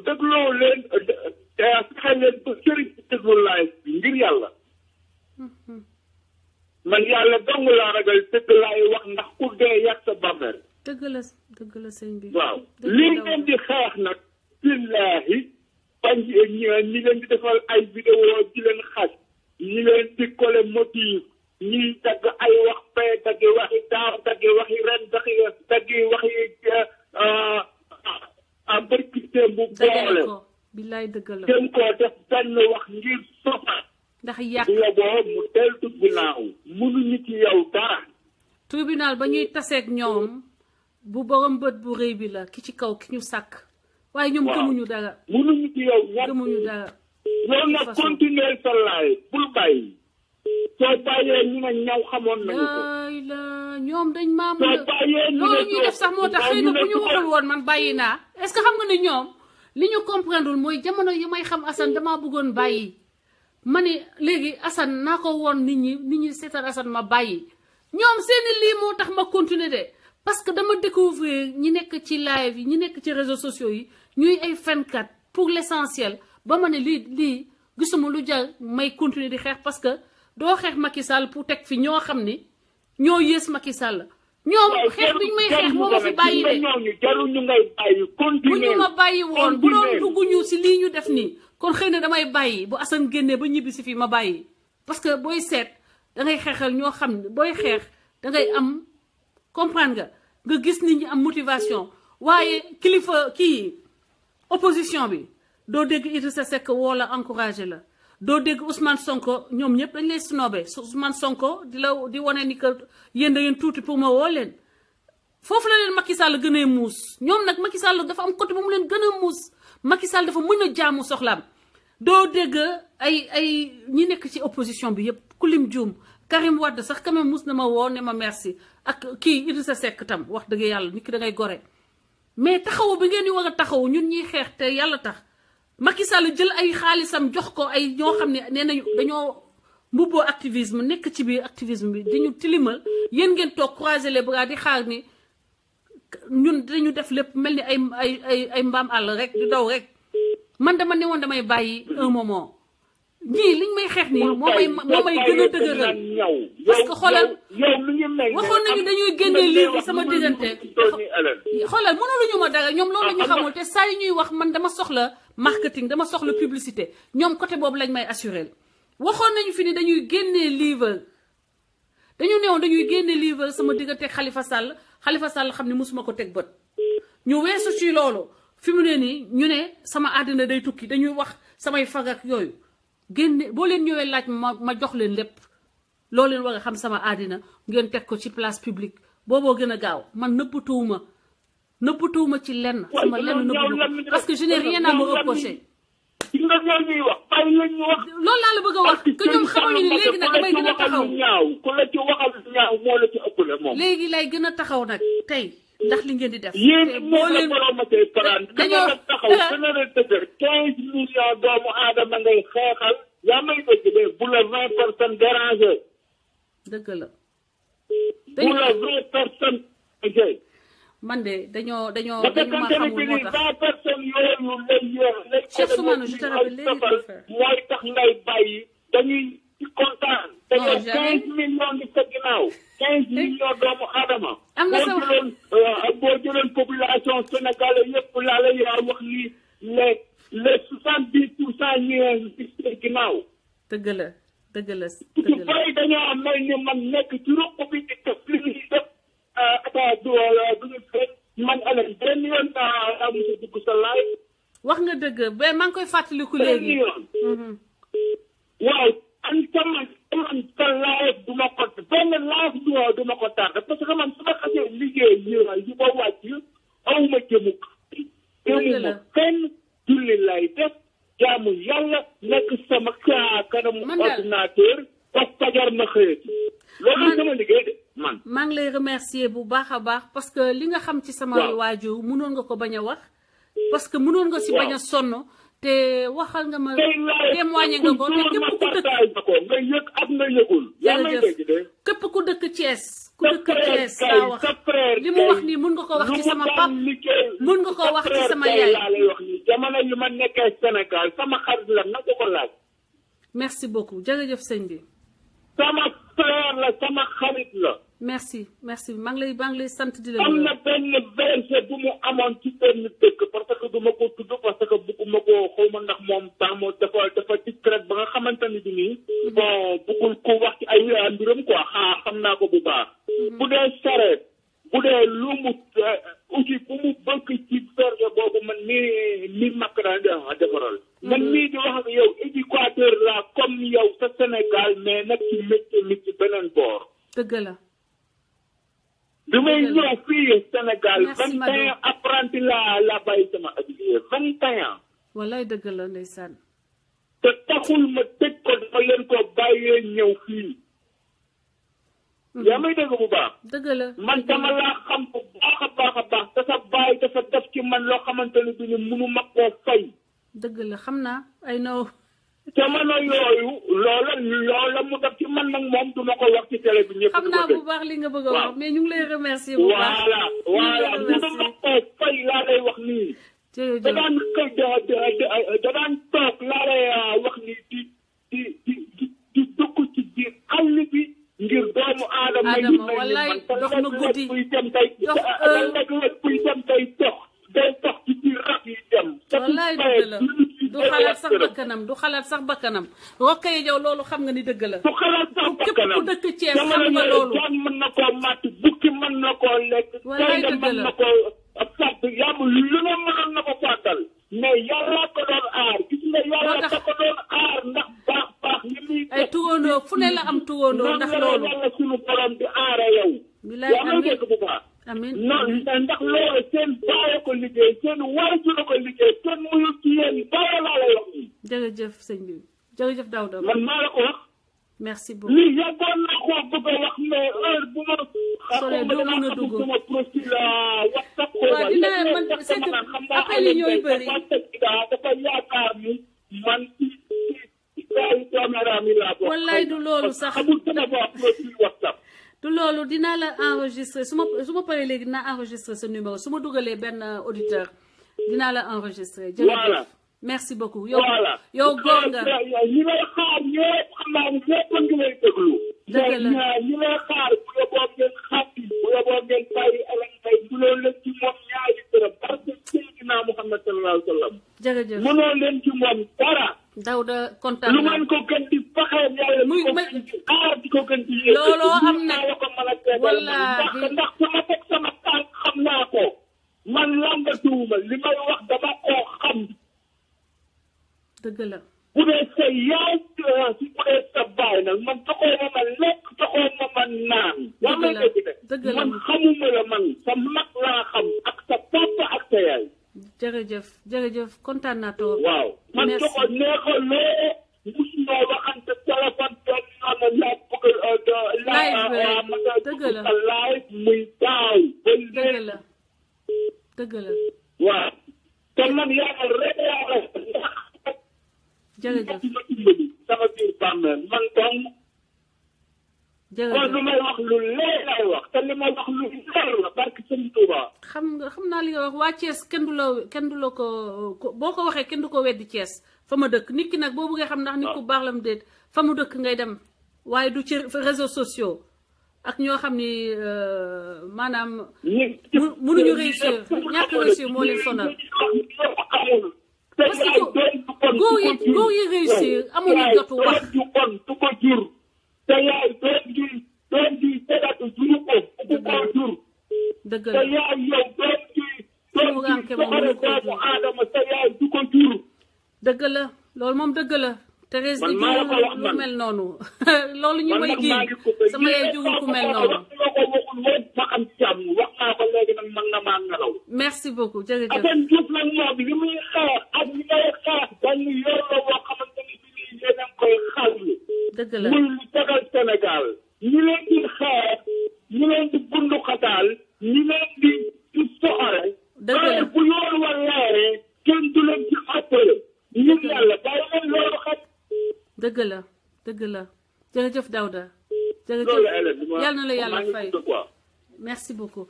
dégloo leen fexe leen ba sëriñ ci déglu laay bi ngir yàlla man yàlla dong laa ragal dëgg laay wax ndax ku dee yàq sa bàmmeel dëgg la sëñ bi waaw lii ngeen di xeex nag billaahi bañ ñi leen di defal ay vidéo di leen xas ñi leen di collé motif ñiy dagg ay wax fee dagg waxi daaw dagg waxi ren dagg waxi barkité bu boole billaay dëgg la dem koo def benn wax ngir sofa ndax yàq la boo mu deltu ginnaaw mënuñu ci yow dara tribunal ba ñuy taseeg ñoom bu borom bët bu rëy bi la ki ci kaw ki ñu sàkk waaye ñoom gëmuñu dara mënuñu ci yow gëmuñu dara loolu nag continuer sa laay bul bàyyi soo bàyyee ñu ne ñaw xamoon nañu ko la ñoom dañ maam soo bàyyee ñu loolu ñuy def sax moo tax xëy na bu ñu waxul woon man bàyyi naa est-ce que xam nga ne ñoom li ñu comprendre mooy jamono yi may xam Assane damaa bëggoon bàyyi ma ne léegi Assane naa ko woon nit ñi seetaan Assane ma bàyyi ñoom seeni lii moo tax ma continuer de parce que dama découvrir ñi nekk ci live yi ñi nekk ci réseaux sociaux yi ñuy ay fenkat pour l'essentiel ba ma ne lii gisuma lu jar may continuer di xeex parce que doo xeex Macky Sall pour teg fi ñoo xam ni ñoo yées Macky Sall ñoom xeex bi ñu may xeex moo ma fi bàyyi de jaruñu ngay bàyyi bu ñu ma bàyyi woon bu doon dugguñu si lii ñu def nii kon xëy na damay bàyyi bu Assane génnee ba ñibbi si fii ma bàyyi parce que booy seet dangay xeexal ñoo xam ne booy xeex dangay am comprendre nga gis nit ñi am motivation waaye kilifa kii opposition bi doo dégg Idrissa Seck woo la encouragé la doo dégg Ousmane Sonko ñoom ñëpp dañ lay snobé Ousmane Sonko di wane ni que yéen da ngeen tuuti pour ma woo leen foofu la leen Macky Sall gënee muus ñoom nag Macky Sall dafa am côté bu mu leen gën a muus Macky Sall dafa mën a jaamu soxlaam doo dégg ay ñi nekk ci opposition bi yëpp ku lim juum Karim Wade sax quand même mus na ma woo ne ma merci ak kii Idrissa Seck tam wax dëgg yàlla nit ki da ngay gore mais taxawu bi ngeen di war a taxawu ñun ñuy xeex te yàlla tax Macky Sall jël ay xaalisam jox ko ay ñoo xam ne nee nañu dañoo mbubboo activisme nekk ci biir activisme bi di ñu tilimal yéen ngeen toog croiser les bras di xaar ni ñun dañu def lépp mel ni ay mbaam àll rek di daw rek man dama ne woon damay bàyyi un moment ñii liñ may xeex nii moo may gën a dëgëral parce que xoolal waxoon nañu dañuy génnee livre sama diggante xoolal mënuluñu ma dara ñoom loolu la ñu xamul te saa yu ñuy wax man dama soxla marketing dama soxla publicité ñoom côté boobu lañ may assuré waxoon nañu fi ni dañuy génnee livre dañu newoon dañuy génnee livre sama diggante Khalifa Sall xam ne mosuma ko teg bët ñu weesu ci loolu fi mu ne nii ñu ne sama àddina day tukki dañuy wax samay fag ak yooyu génne boo leen ñëwee laaj ma jox leen lépp loo leen war a xam sama àddina ngeen teg ko ci place publique booboo gën a gaaw man nëbbatuwuma ci lenn sama lenn nëbbatu parce que je n'ai rien à me reprocher loolu laa la bëgg a wax que ñoom xamuñu ni léegi nag damay gën a taxaw léegi lay gën a taxaw nag tey ndax li ngeen di def boo leen dañoo taxaw gën a dëgër 15 millions doomu aadama ngay xeexal yaa may dëgg de bu la 20 personnes dérangé dëgg la bu la 20 personnes dérangé man de dañoo ma xamul moo tax 20 personnes yooyu lay Cheikh Soumane je te rappelle léegi mooy tax ngay bàyyi dañuy kontaan dañoo 15 millions di sa ginnaaw 15 millions doomu aadama am na sama boo jëloon population sénégalaise yëpp laa lay wax ni les 70% ñi ci ginnaaw dëgg la ci bari dañoo mel ni man nekk ci ruq bi di def li ñuy def duñu fekk man alal benn yoon daa musa dugg sa laay wax nga dëgg ba maa ngi koy fàttaliku léegi waaw an man sa live du ma ko benn live du ma ko tardé parce que man su ma xasee liggéey yi ma wàcc awma jëmu jëmuma fenn julli lay def jaamu yàlla nekk sama kanamu ordinateur ba fajar ma xëyati loolu sama liggéey de man maa ngi lay remercier bu baax a baax parce que li nga xam ci sama waajur mënoon nga ko bañ a wax parce que mënoon nga si bañ a sonn te waxal nga ma témoigné nga ko te képp ku dëkk nga yëg ak nga yëgul yaa may dégg de képp ku dëkk Thiès ku dëkk Thiès laa wax li mu wax nii mun nga ko wax ci sama pap mun nga ko wax ci sama yaay laa lay wax nii jamono yi ma nekkee Sénégal sama xarit la na ko laaj merci beaucoup jërëjëf sëñ bi sama frère la sama xarit la merci maa ngi lay sant di la am na benn verset bu mu amoon ci benn dëkk parce que du ma ko tudd parce que bugguma ko xaw ma ndax moom tamo dafa discret ba nga xamante ni bi nii bon buggul ko wax ci ay mbiram quoi xam naa ko bu baax bu dee sareet bu dee lu mu outil bu mu bëgg ci verset boobu man mi makk daan defaral man mii di wax ak yow éducateur la comme yow sa Sénégal mais nag ci métier mi ci beneen boor dëgg la bi may ñëw fii Sénégal 21 apprenti la bàyyi sama atelier 21 wallaay dëgg la ndeysaan te taxul ma tëj ko dafa leen ko bàyyee ñëw fii yaa may dégg bu baax dëgg la man dama laa xam bu baax a baax te sa bàyyi dafa def ci man loo xamante ne bi ni mënu ma koo fay dëgg la xam naa ay naw jamono yooyu loola mu def ci man nag moom du ma ko wax ci télé bi ñëpp xam naa bu baax li nga bëgg a wax mais ñu ngi lay remercier bu baax voilà mënu ma koo fay laa lay wax nii da daan toog laa lay wax nii di dugg ci biir àll bi ngir doomu aadama yi wallaay dox na guddi buy dem tey buy dem tey day dox ci biir rab yi dem wallaay dëgg la du xalaat sax bakkanam rokkee yow loolu xam nga ni dëgg la du xalaat sax bakkanam képp ku dëkk Thiès xam nga loolu jaan mën na koo màtt bukki mën na koo lekk wallaay dëgg la mën na koo fàtt yàmm lu ne mënoon na ko fàttal mais yàlla ko doon aar gis nga yàlla ko doon aar ndax baax li muy ay turóondoo fu ne la am turóondoo ndax loolu yàlla sunu borom di aare yow yaa may dégg bu baax amiin ndax loolu seen bàyyi ko liggéey seen waajur ko liggéey seen muyu ci yéen bàyyi laa lay wax nii jërëjëf sëñ bi jërëjëf Daouda man maa la ko wax merci beaucoup lii yàggoon naa koo bëgg a wax mais heure bu ma sole doo mën a dugg sama profil WhatsApp waaw dinaa man c'est que appel yi ñooy bëri dafa yaakaar ni man ci gaayu caméra mi laa bokk wallaay du loolu sax xamul sama bopp profil WhatsApp du loolu dinaa la enregistré su ma paree léegi dinaa enregistré sa numéro su ma dugalee benn auditeur dinaa la enregistré jërëjëf merci beaucoup yow góor nga ñi lay xaar ñëpp xam naa ni ñëpp ngi lay déglu dëgg la ñi lay xaar bu yóbboo ngeen xàppi bu yóbboo ngeen bàyyi alal tey mënoo leen ci moom ñaari dërëm parce que Seydina Muhammad sallallahu alayhi wa sallam jërëjëf mënoo leen ci moom dara Daouda kontaan lu ngeen ko gën di faxee yàlla di ko gën di aar di ko gën di yéeg looloo am na la ko mën a tegal ndax sama teg sama tànk xam naa ko man lambatuwuma li may wax dama koo xam dëgg la bu dee sa yaay si bu dee sa baay nag man joxoo ma ma lekk joxoo ma ma naan yaa may dégg de man xamuma la man sa mag laa xam ak sa papa ak sa yaay jërëjëf kontaan naa trop waaw man joxo neexaloo musuñoo waxante téléphone doon noonu laa bëgg dëgg la live muy daaw dëgg la waaw te man yàlla rek yàlla jërëjëf sama biir bàmmeel man dong kon lu may wax lu leer lay wax te li may wax lu leer la barke Sëñ Tuuba xam naa li nga wax waa Thiès kenn du la ko boo ko waxee kenn du ko weddi Thiès fa ma dëkk nit ki nag boo bëggee xam ndax nit ku baax la mu déet fa mu dëkk ngay dem waaye du ci réseaux sociaux ak ñoo xam ni maanaam mënuñu réussir ñàkk réussir moo leen sonal parce que góor yi réussir amuñu jotu wax du bon du ko jur te yaay doom ji tegatu juru ko bu ko jur dëgg te la yaay yow doom ji ranke moom mënu ko doomu aadama te yaay du ko jur dëgg la loolu moom dëgg la Thérèse di maa la ko wax lu mel noonu loolu ñu may ji sama yaay jugul ku mel noonu ma ko waxul woon ma am jàmm wax naa ko léegi mën na maa nelaw. merci beaucoup jërëjëf. Assane Diouf nag moom li muy xeex ak li ngay xeex benn yoon la boo xamante ni bii yéen a ngi koy xàllu. dëgg la muy lu tegal Sénégal. ñi leen di xeex ñi leen di bundu xataal ñi leen di soxore. dëgg la bu yoon wa leeree kenn du leen ci appelé. ñun yàlla bàyyi leen loolu xam. dëgg la dëgg la jërëjëf Daouda. jërëjëf loolu Hélène yal na la yàlla fay merci beaucoup.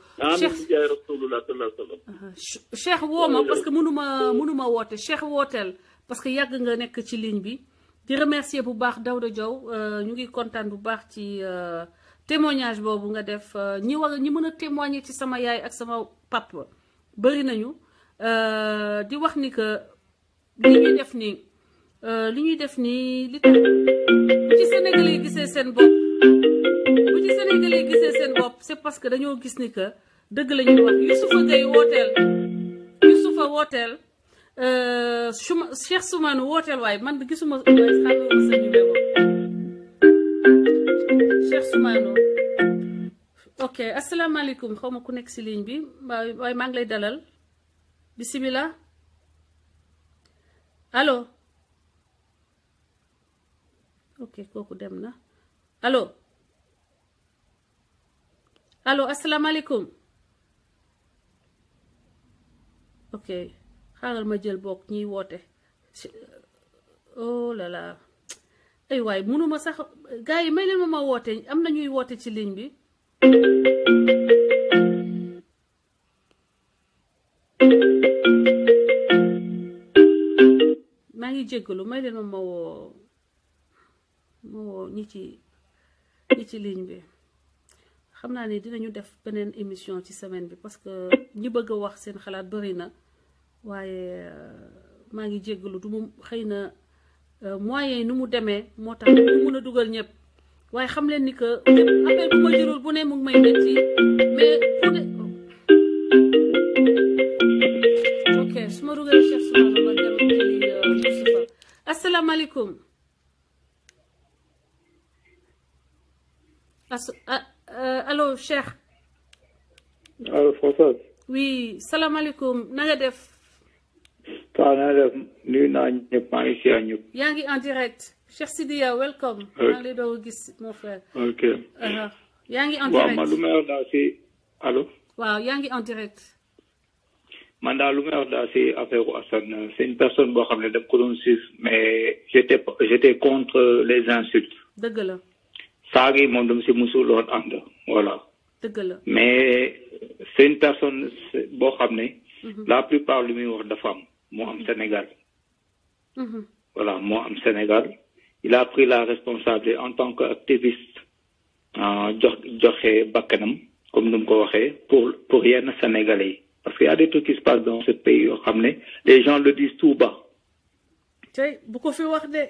Cheikh woo ma parce que mënuma woote Cheikh wooteel parce que yàgg nga nekk ci ligne bi di remercier bu baax Daouda Diaw ñu ngi kontaan bu baax ci témoignage boobu nga def ñi mën a témoigner ci sama yaay ak sama papa bëri nañu di wax ni que li ñuy def nii li tax bu ci Sénégalais yi gisee seen bopp c'est parce que dañoo gis ni que dëgg la ñuy wax Youssoufa Gueye wooteel Cheikh Soumane wooteel waaye man gisuma waaye xamewuma sa numéro Cheikh Soumane ok asalaamaaleykum xaw ma ku nekk si ligne bi waaye maa ngi lay dalal bisimilah allo ok kooku dem na allo asalaamaaleykum ok xaaral ma jël bokk ñiy woote oh là là ay waay mënuma sax gars yi may leen ma woote am na ñuy woote ci ligne bi maa ngi jéggalu may leen ma woo ñi ci ligne bi xam naa ne dinañu def beneen émission ci semaine bi parce que ñi bëgg a wax seen xalaat bari na waaye maa ngi jéggalu du mu xëy na moyen nu mu demee moo tax mu mun a dugal ñëpp waaye xam leen ni que appel bu ma jëlul bu ne mu ngi may métti mais pour de ok su ma dugalee Cheikh Soumane ma dellu ci Moustapha asalaamaaleykum allo Cheikh. allo Françoise. oui salaamaaleykum na nga def. waaw na nga def nuyu naa ñëpp maa ngi si ñëpp. yaa ngi en direct Cheikh Sidiya welcome. maa ngi lay doon gis mon frère. ok. yaa ngi en direct waaw man lu may wax daal si allo. waaw yaa ngi en direct. man daal lu may wax daal si affaire Assane c'est une personne boo xam ne dama ko doon suivre mais j'étais contre les insultes. dëgg la. saagi moom dama si musul woon ànd voilà. dëgg la mais c'est une personne boo xam ne. la plupart lu muy wax dafa am moo am Sénégal. voilà moo am Sénégal il a pris la responsabilité en tant qu'activiste joxe bakkanam comme nu mu ko waxee pour yenn Sénégalais yi parce que y a des trucs qui se passent dans ce pays yoo xam ne les gens le disent tout bas. tey bu ko fi wax de.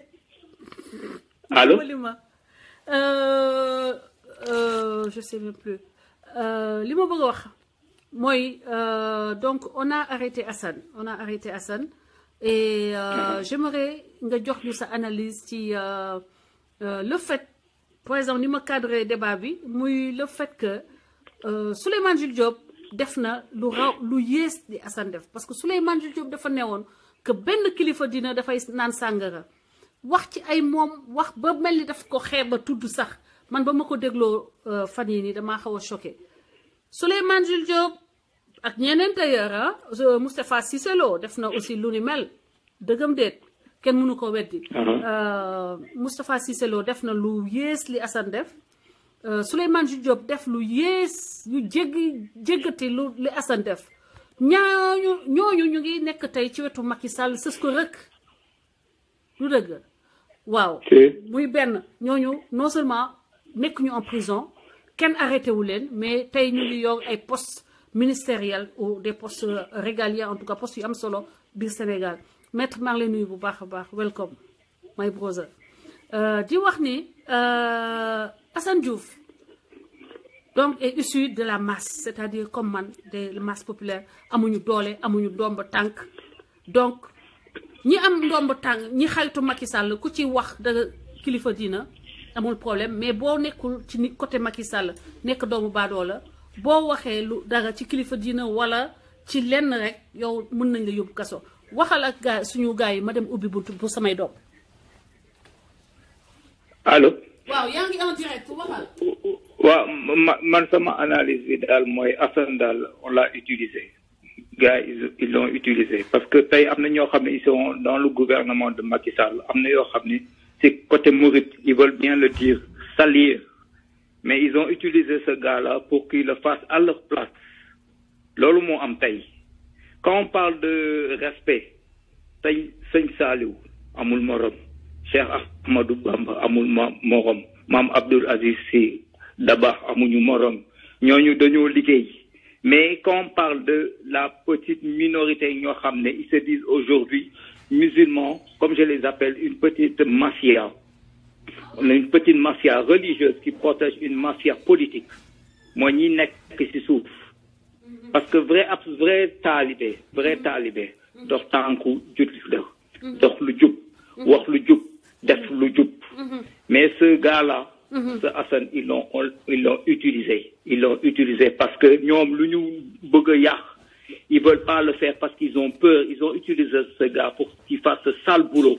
allo. je sais même plus li ma bëgg a wax mooy donc on a arrêté Assane et j'aimerais nga jox ñu sa analyse ci le fait par exemple ni ma cadré débat bi muy le fait que Souleymane Jules Diop def na lu yées di Assane def parce que Souleymane Jules Diop dafa newoon que benn kilifa dina dafay naan sàngara wax ci ay moom wax ba mel ni daf ko xeeb ba tudd sax man ba ma ko dégloo fan yi nii damaa xaw a choqué Souleymane Jules Diop ak ñeneen d'ailleurs Moustapha Cissé Lo def na aussi lu ni mel dëggam déet kenn mënu ko weddi Moustapha Cissé Lo def na lu yées li Assane def Souleymane Jules Diop def lu yées yu jéggati li Assane def ñooñu ñu ngi nekk tey ci wetu Macky Sall sës ko rëkk lu dëgg waaw muy benn ñooñu non seulement nekk ñu en prison kenn arrêté wu leen mais tey ñu ngi yor ay postes ministériels ou des postes régaliens en tout cas postes yu am solo biir Sénégal maître maa ngi lay nuyu bu baax a baax welcome my brother di wax ni Assane Diouf donc est issu de la masse c'est-à-dire comme man de masse populaire amuñu doole amuñu ndomba tànk donc ñi am ndomba tànk ñi xaritu Macky Sall ku ci wax da kilifa dina amul problème mais boo nekkul ci côté Macky Sall nekk doomu baadoo la boo waxee lu dara ci kilifa diina wala ci lenn rek yow mën nañ la yóbbu kaso waxal ak gaa suñu gaa yi ma dem ubbi buntu pour samay doom. allo. waaw yaa ngi en direct waxal. waaw man sama analyse bi daal mooy Assane daal on l'a utilisé gars ils l'ont utilisé parce que tey am na ñoo xam ne ils sont dans le gouvernement de Macky Sall am na yoo xam ne c'est côté Mouride ils veulent bien le dire salir mais ils ont utilisé ce gars-là pour qu'il le fasse à leur place loolu moo am tey quand on parle de respect tey sëñ Saliou amul morom Cheikh Ahmadou Bamba amul morom Mame Abdoul Aziz Sy Dabakh amuñu morom ñooñu dañoo liggéey mais quand on parle de la petite minorité ñoo xam ne ils se disent aujourd'hui musulmans comme je les appelle une petite mafia religieuse qui protège une mafia politique mooy ñi nekk ci suuf parce que vrai taalibe dox tànku jullit la dox lu jub wax lu jub def lu jub mais ce gars-là ce Assane ils l'ont utilisé parce que ñoom lu ñu bëgg a yàq ils veulent pas le faire parce qu'ils ont peur ils ont utilisé ce gars pour qu'il fasse ce sale boulot.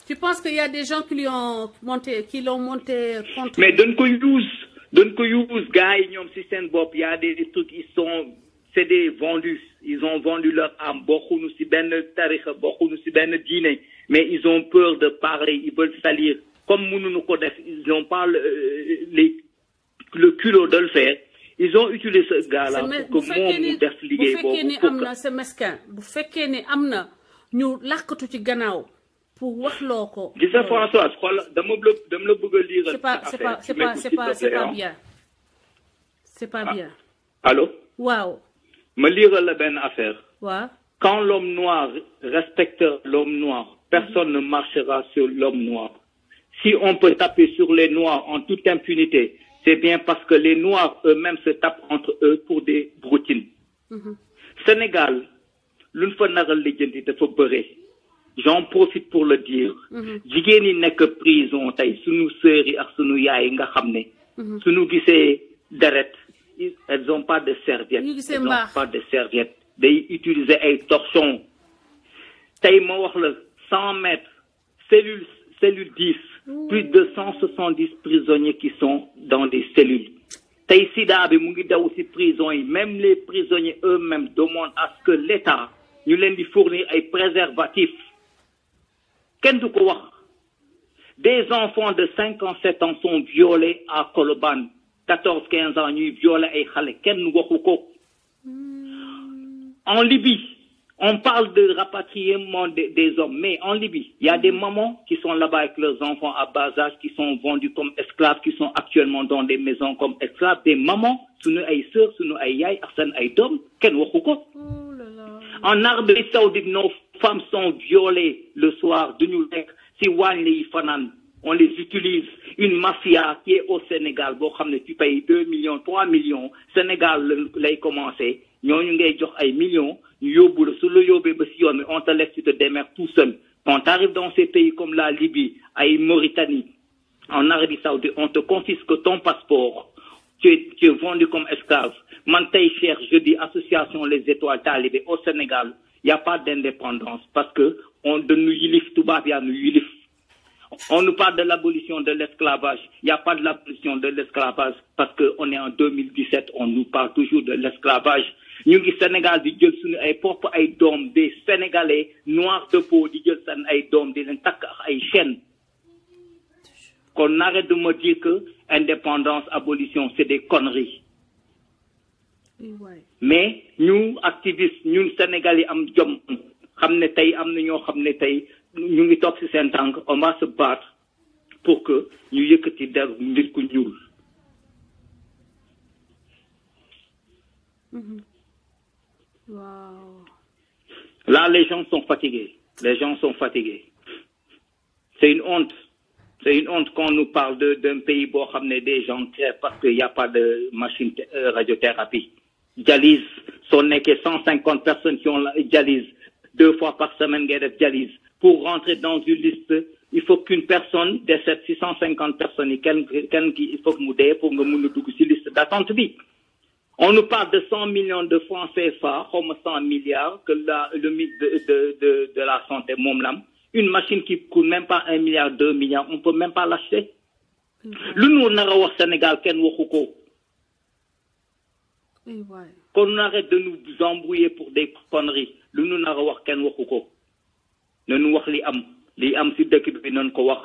Tu penses qu'il y a des gens qui l'ont monté contre. mais dañ ko use gars yi ñoom ci seen bopp y a des trucs c'est des vendus ils ont vendu leur âme bokkuñu ci benn tarixa bokkuñu ci benn diine mais ils ont peur de parler ils veulent salir comme mënuñu ko def ils n'ont pas le culot de le faire ils ont utilisé ce gars-là pour que moom mu def liggéey boobu. bu fekkee ni am na c'est mesquin bu fekkee ni am na ñu làkkatu ci gannaaw pour wax loo ko. gis nga Françoise xool dama la bëgg a lire. c'est pas bien. Allô. waaw. ma lire la benn affaire. waaw. Quand l'homme noir respecte l'homme noir, personne ne marchera sur l'homme noir. Si on peut taper sur les noirs en toute impunité, c'est bien parce que les noirs eux-mêmes se tapent entre eux pour des broutines. Sénégal, luñ fa naral lijjanti dafa bëre. J'en profite pour le dire. jigéen yi nekk prison tey sunu sœurs yi ak sunu yaay nga xam ne. sunu gisee deret elles ont pas de serviettes. day utiliser ay torchons tey ma wax la 100 mètres cellule 10 plus de 170 prisonniers qui sont dans des cellules tey sida bi mu ngi daw ci prison yi même les prisonniers eux-mêmes demandent à ce que l'État ñu leen di fournir ay préservatifs kenn du ko wax des enfants de 5 ans 7 ans sont violés à Colobane 14-15 ans ñuy violer ay xale kenn waxu ko. En Libye, on parle de rapatriement des hommes, mais en Libye, il y a des mamans qui sont là-bas avec leurs enfants à bas âge, qui sont vendus comme esclaves, qui sont actuellement dans des maisons comme esclaves. Des mamans, sunu ay sœurs, sunu ay yaay, ak seen ay doom, kenn waxu ko. En Arabie Saoudite, nos femmes sont violées le soir, duñu lekk ci waañ yi fanaan. On les utilise. Une mafia qui est au Sénégal, boo xam ne tu payes 2 millions, 3 millions, Sénégal lay commencé. ñooñu ngay jox ay millions ñu yóbbu la su la yóbbee ba si yoon mais on te laisse tu te démerdes tout seul quand tu arrives dans ces pays comme la Libye ay Mauritanie en Arabie Saoudite on te confisque ton passeport tu es vendu comme esclave man tey cher je dis association les étoiles talibé au Sénégal il y a pas d'indépendance parce que on dañu yilif tubaab yaa nu yilif on nous parle de l'abolition de l'esclavage il n'y a pas de l'abolition de l'esclavage parce que on est en 2017 on nous parle toujours de l'esclavage ñu ngi Sénégal di jël suñu ay propre ay doom des Sénégalais noirs de peau di jël seen ay doom di leen takk ak ay chaînes kon arrête de me dire que indépendance abolition c'est des conneries mais ñu activistes ñun Sénégalais am jom xam ne tey am na ñoo xam ne tey ñu ngi toog ci seen tànk on va se battre pour que ñu yëkkati der nit ku ñuul. Wow. Là, les gens sont fatigués. C'est une honte. C'est une honte quand on nous parle d'un pays boo xam ne des gens crèvent parce qu'il n'y a pas de machine radiothérapie. Dialyse, soo nekkee 150 personnes qui ont la dialyse 2 fois par semaine ngay def dialyse. Pour rentrer dans une liste, il faut qu'une personne décède 650 personnes yi kenn ki il faut que mu dee pour nga mun a dugg ci liste d'attente bi. On nous parle de 100 millions de francs CFA, comme 100 milliards, que le mythe de la santé, Momlam. Une machine qui coûte même pas 1 milliard, 2 milliards, on peut même pas l'acheter. Le nous n'a au Sénégal, ken wokuko. Qu'on arrête de nous embrouiller pour des conneries. Le nous n'a au ken wokuko. Ne nous wax li am si dëkk bi non ko wax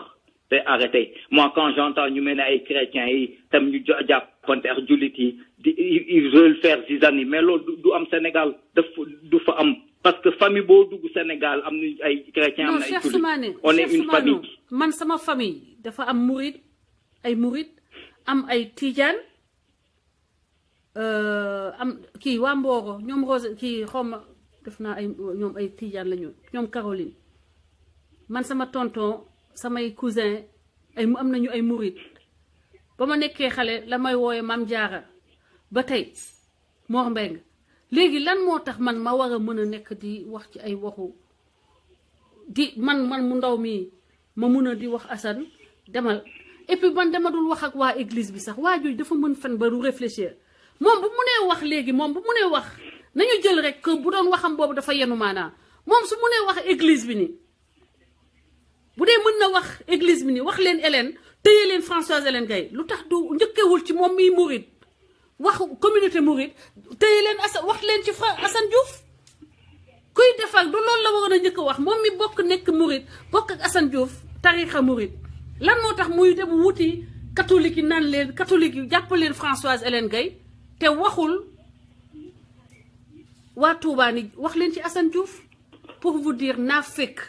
te arrêté. Moi quand j'entends ñu mel ay chrétiens yi tam ñu jàppante ak jullit yi ils veulent faire zizanie mais loolu du am Sénégal du fa am parce que famille boo dugg Sénégal am na ay chrétiens am na ay jullit on est une famille. Man sama famille dafa am murid ay murid am ay tijaan am kii waa Mboro ñoom Rose kii xawma def naa ay ñoom ay tijaan lañu ñoom Caroline man sama tonton samay cousin ay am nañu ay murid ba ma nekkee xale la may wooye Maam Jaara ba tey Mor Mbeng léegi lan moo tax man ma war a mën a nekk di wax ci ay waxu di man mu ndaw mii ma mun a di wax Assane demal et puis man dama dul wax ak waa église bi sax waa jooju dafa mën fen ba du réfléchir moom bu munee wax léegi moom bu munee wax nañu jël rek que bu doon waxam boobu dafa yenu maanaa moom su munee wax église bi ni bu dee mën na wax église bi ni wax leen Hélène téye leen Françoise Hélène Gaye lu tax du njëkkewul ci moom miy murid wax communauté murid téye leen wax leen ci Assane Diouf kuy defal du loolu la waroon a njëkk a wax moom mi bokk nekk murid bokk ak Assane Diouf tarixa murid lan moo tax muy dem wuti catholique yi naan leen catholique yi jàpp leen Françoise Hélène Gaye te waxul waa Touba ni wax leen ci Assane Diouf pour vous dire naa fekk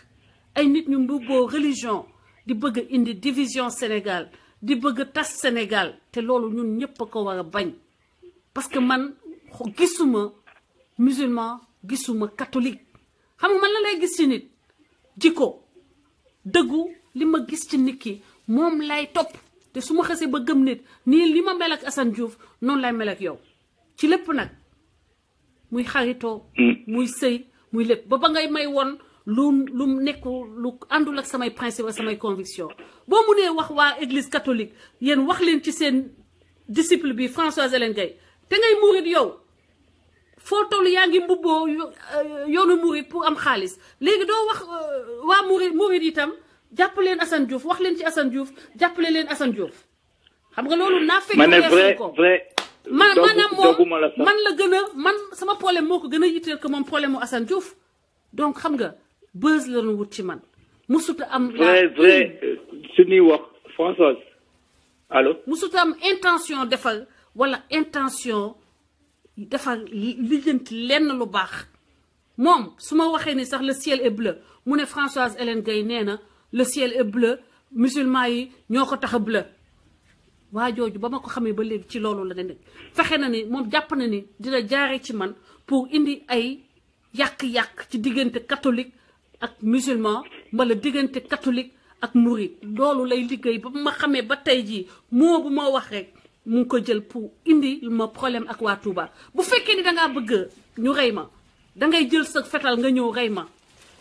ay nit ñu mbubboo religion di bëgg indi division Sénégal di bëgg tas Sénégal te loolu ñun ñëpp a ko war a bañ parce que man gisuma musulman gisuma catholique xam nga man la lay gis ci nit jikko dëggu li ma gis ci nit ki moom lay topp te su ma xasee ba gëm nit nii li ma mel ak Assane Diouf noonu lay mel ak yow ci lépp nag muy xaritoo muy sëy muy lépp ba ngay may won lu nekk lu àndul ak samay principe ak samay conviction boo mu nee wax waa église catholique yéen wax leen ci seen disciple bi Françoise Hélène Gaye te ngay murit yow foo toll yaa ngi mbubboo yoonu murit pour am xaalis léegi doo wax waa murit itam jàpp leen Assane Diouf wax leen ci Assane Diouf jàppale leen Assane Diouf xam nga loolu naa fekk vrai maanaam moom man la gën a man sama problème moo ko gën a yitteel que moom problème mu Assane Diouf donc xam nga buzz la ñu wut ci man musuta am vrai suñuy wax Françoise allo musuta am intention defal wala intention defal lijjanti lenn lu baax moom su ma waxee ni sax le ciel est bleu mu ne Françoise Hélène Gaye nee na le ciel est bleu musulman yi ñoo ko tax a bleu waa jooju ba ma ko xamee ba léegi ci loolu la nekk fexe na ni moom jàpp na ni dina jaare ci man pour indi ay yàq-yàq ci diggante catholique ak musulman wala diggante catholique ak murid loolu lay liggéey ba ma xamee ba tey jii moo bu ma wax rek mu ngi ko jël pour indi ma problème ak waa Touba bu fekkee ni dangaa bëgg ñu rey ma dangay jël sa fetal nga ñëw rey ma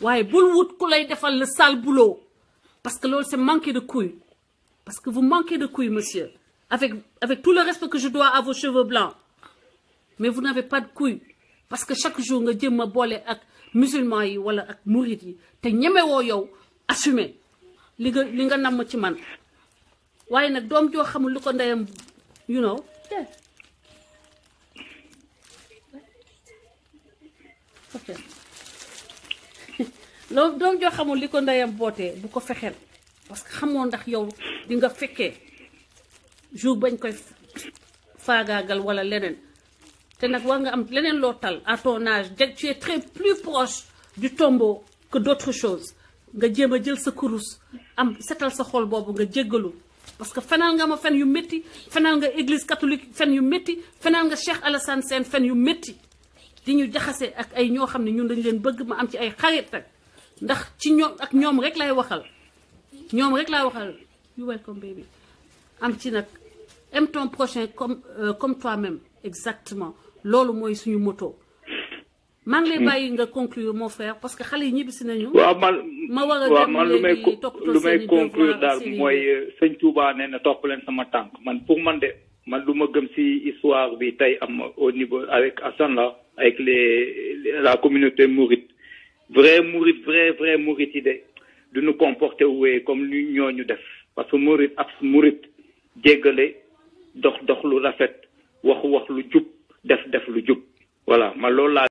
waaye bul wut ku lay defal le sale boulot parce que loolu c'est manquer de couilles parce que vous manquez de couilles monsieur avec tout le respect que je dois à vos cheveux blancs mais vous n'avez pas de couilles parce que chaque jour nga jëm ma boole ak musulman yi wala ak murid yi te ñemewoo yow assumer li nga namm ci man waaye nag doom joo xamul lu ko ndeyam you know loolu doom joo xamul li ko ndeyam bootee bu ko fexeel parce que xamoo ndax yow di nga fekkee jour bañ koy faagaagal wala leneen te nag war nga am leneen loo tal à ton âge tu es très plus proche du tombeau que d'autres choses nga jéem a jël sa kurus am setal sa xol boobu nga jéggalu parce que fenal nga ma fen yu métti fenal nga église catholique fen yu métti fenal nga Cheikh Alassane Sène fen yu métti di ñu jaxase ak ay ñoo xam ne ñun dañ leen bëgg ma am ci ay xarit rek ndax ci ñoom ak ñoom rek lay waxal ñoom rek laa waxal you welcome baby am ci nag aime ton prochain comme toi-même exactement loolu mooy suñu moto maa ngi lay bàyyi nga conclure mon frère parce que xale yi ñibbisi nañu. waaw ma war a dem léegi lu may conclure daal mooy sëñ Touba nee na topp leen sama tànk man pour man de man lu ma gëm ci histoire bi tey am au niveau avec Assane là avec la communauté mouride vrai mouride yi de du ñu comporter wee comme ni ñooñu def parce que mouride ak mouride jéggale dox lu rafet wax lu jub def lu jub voilà man loolu laa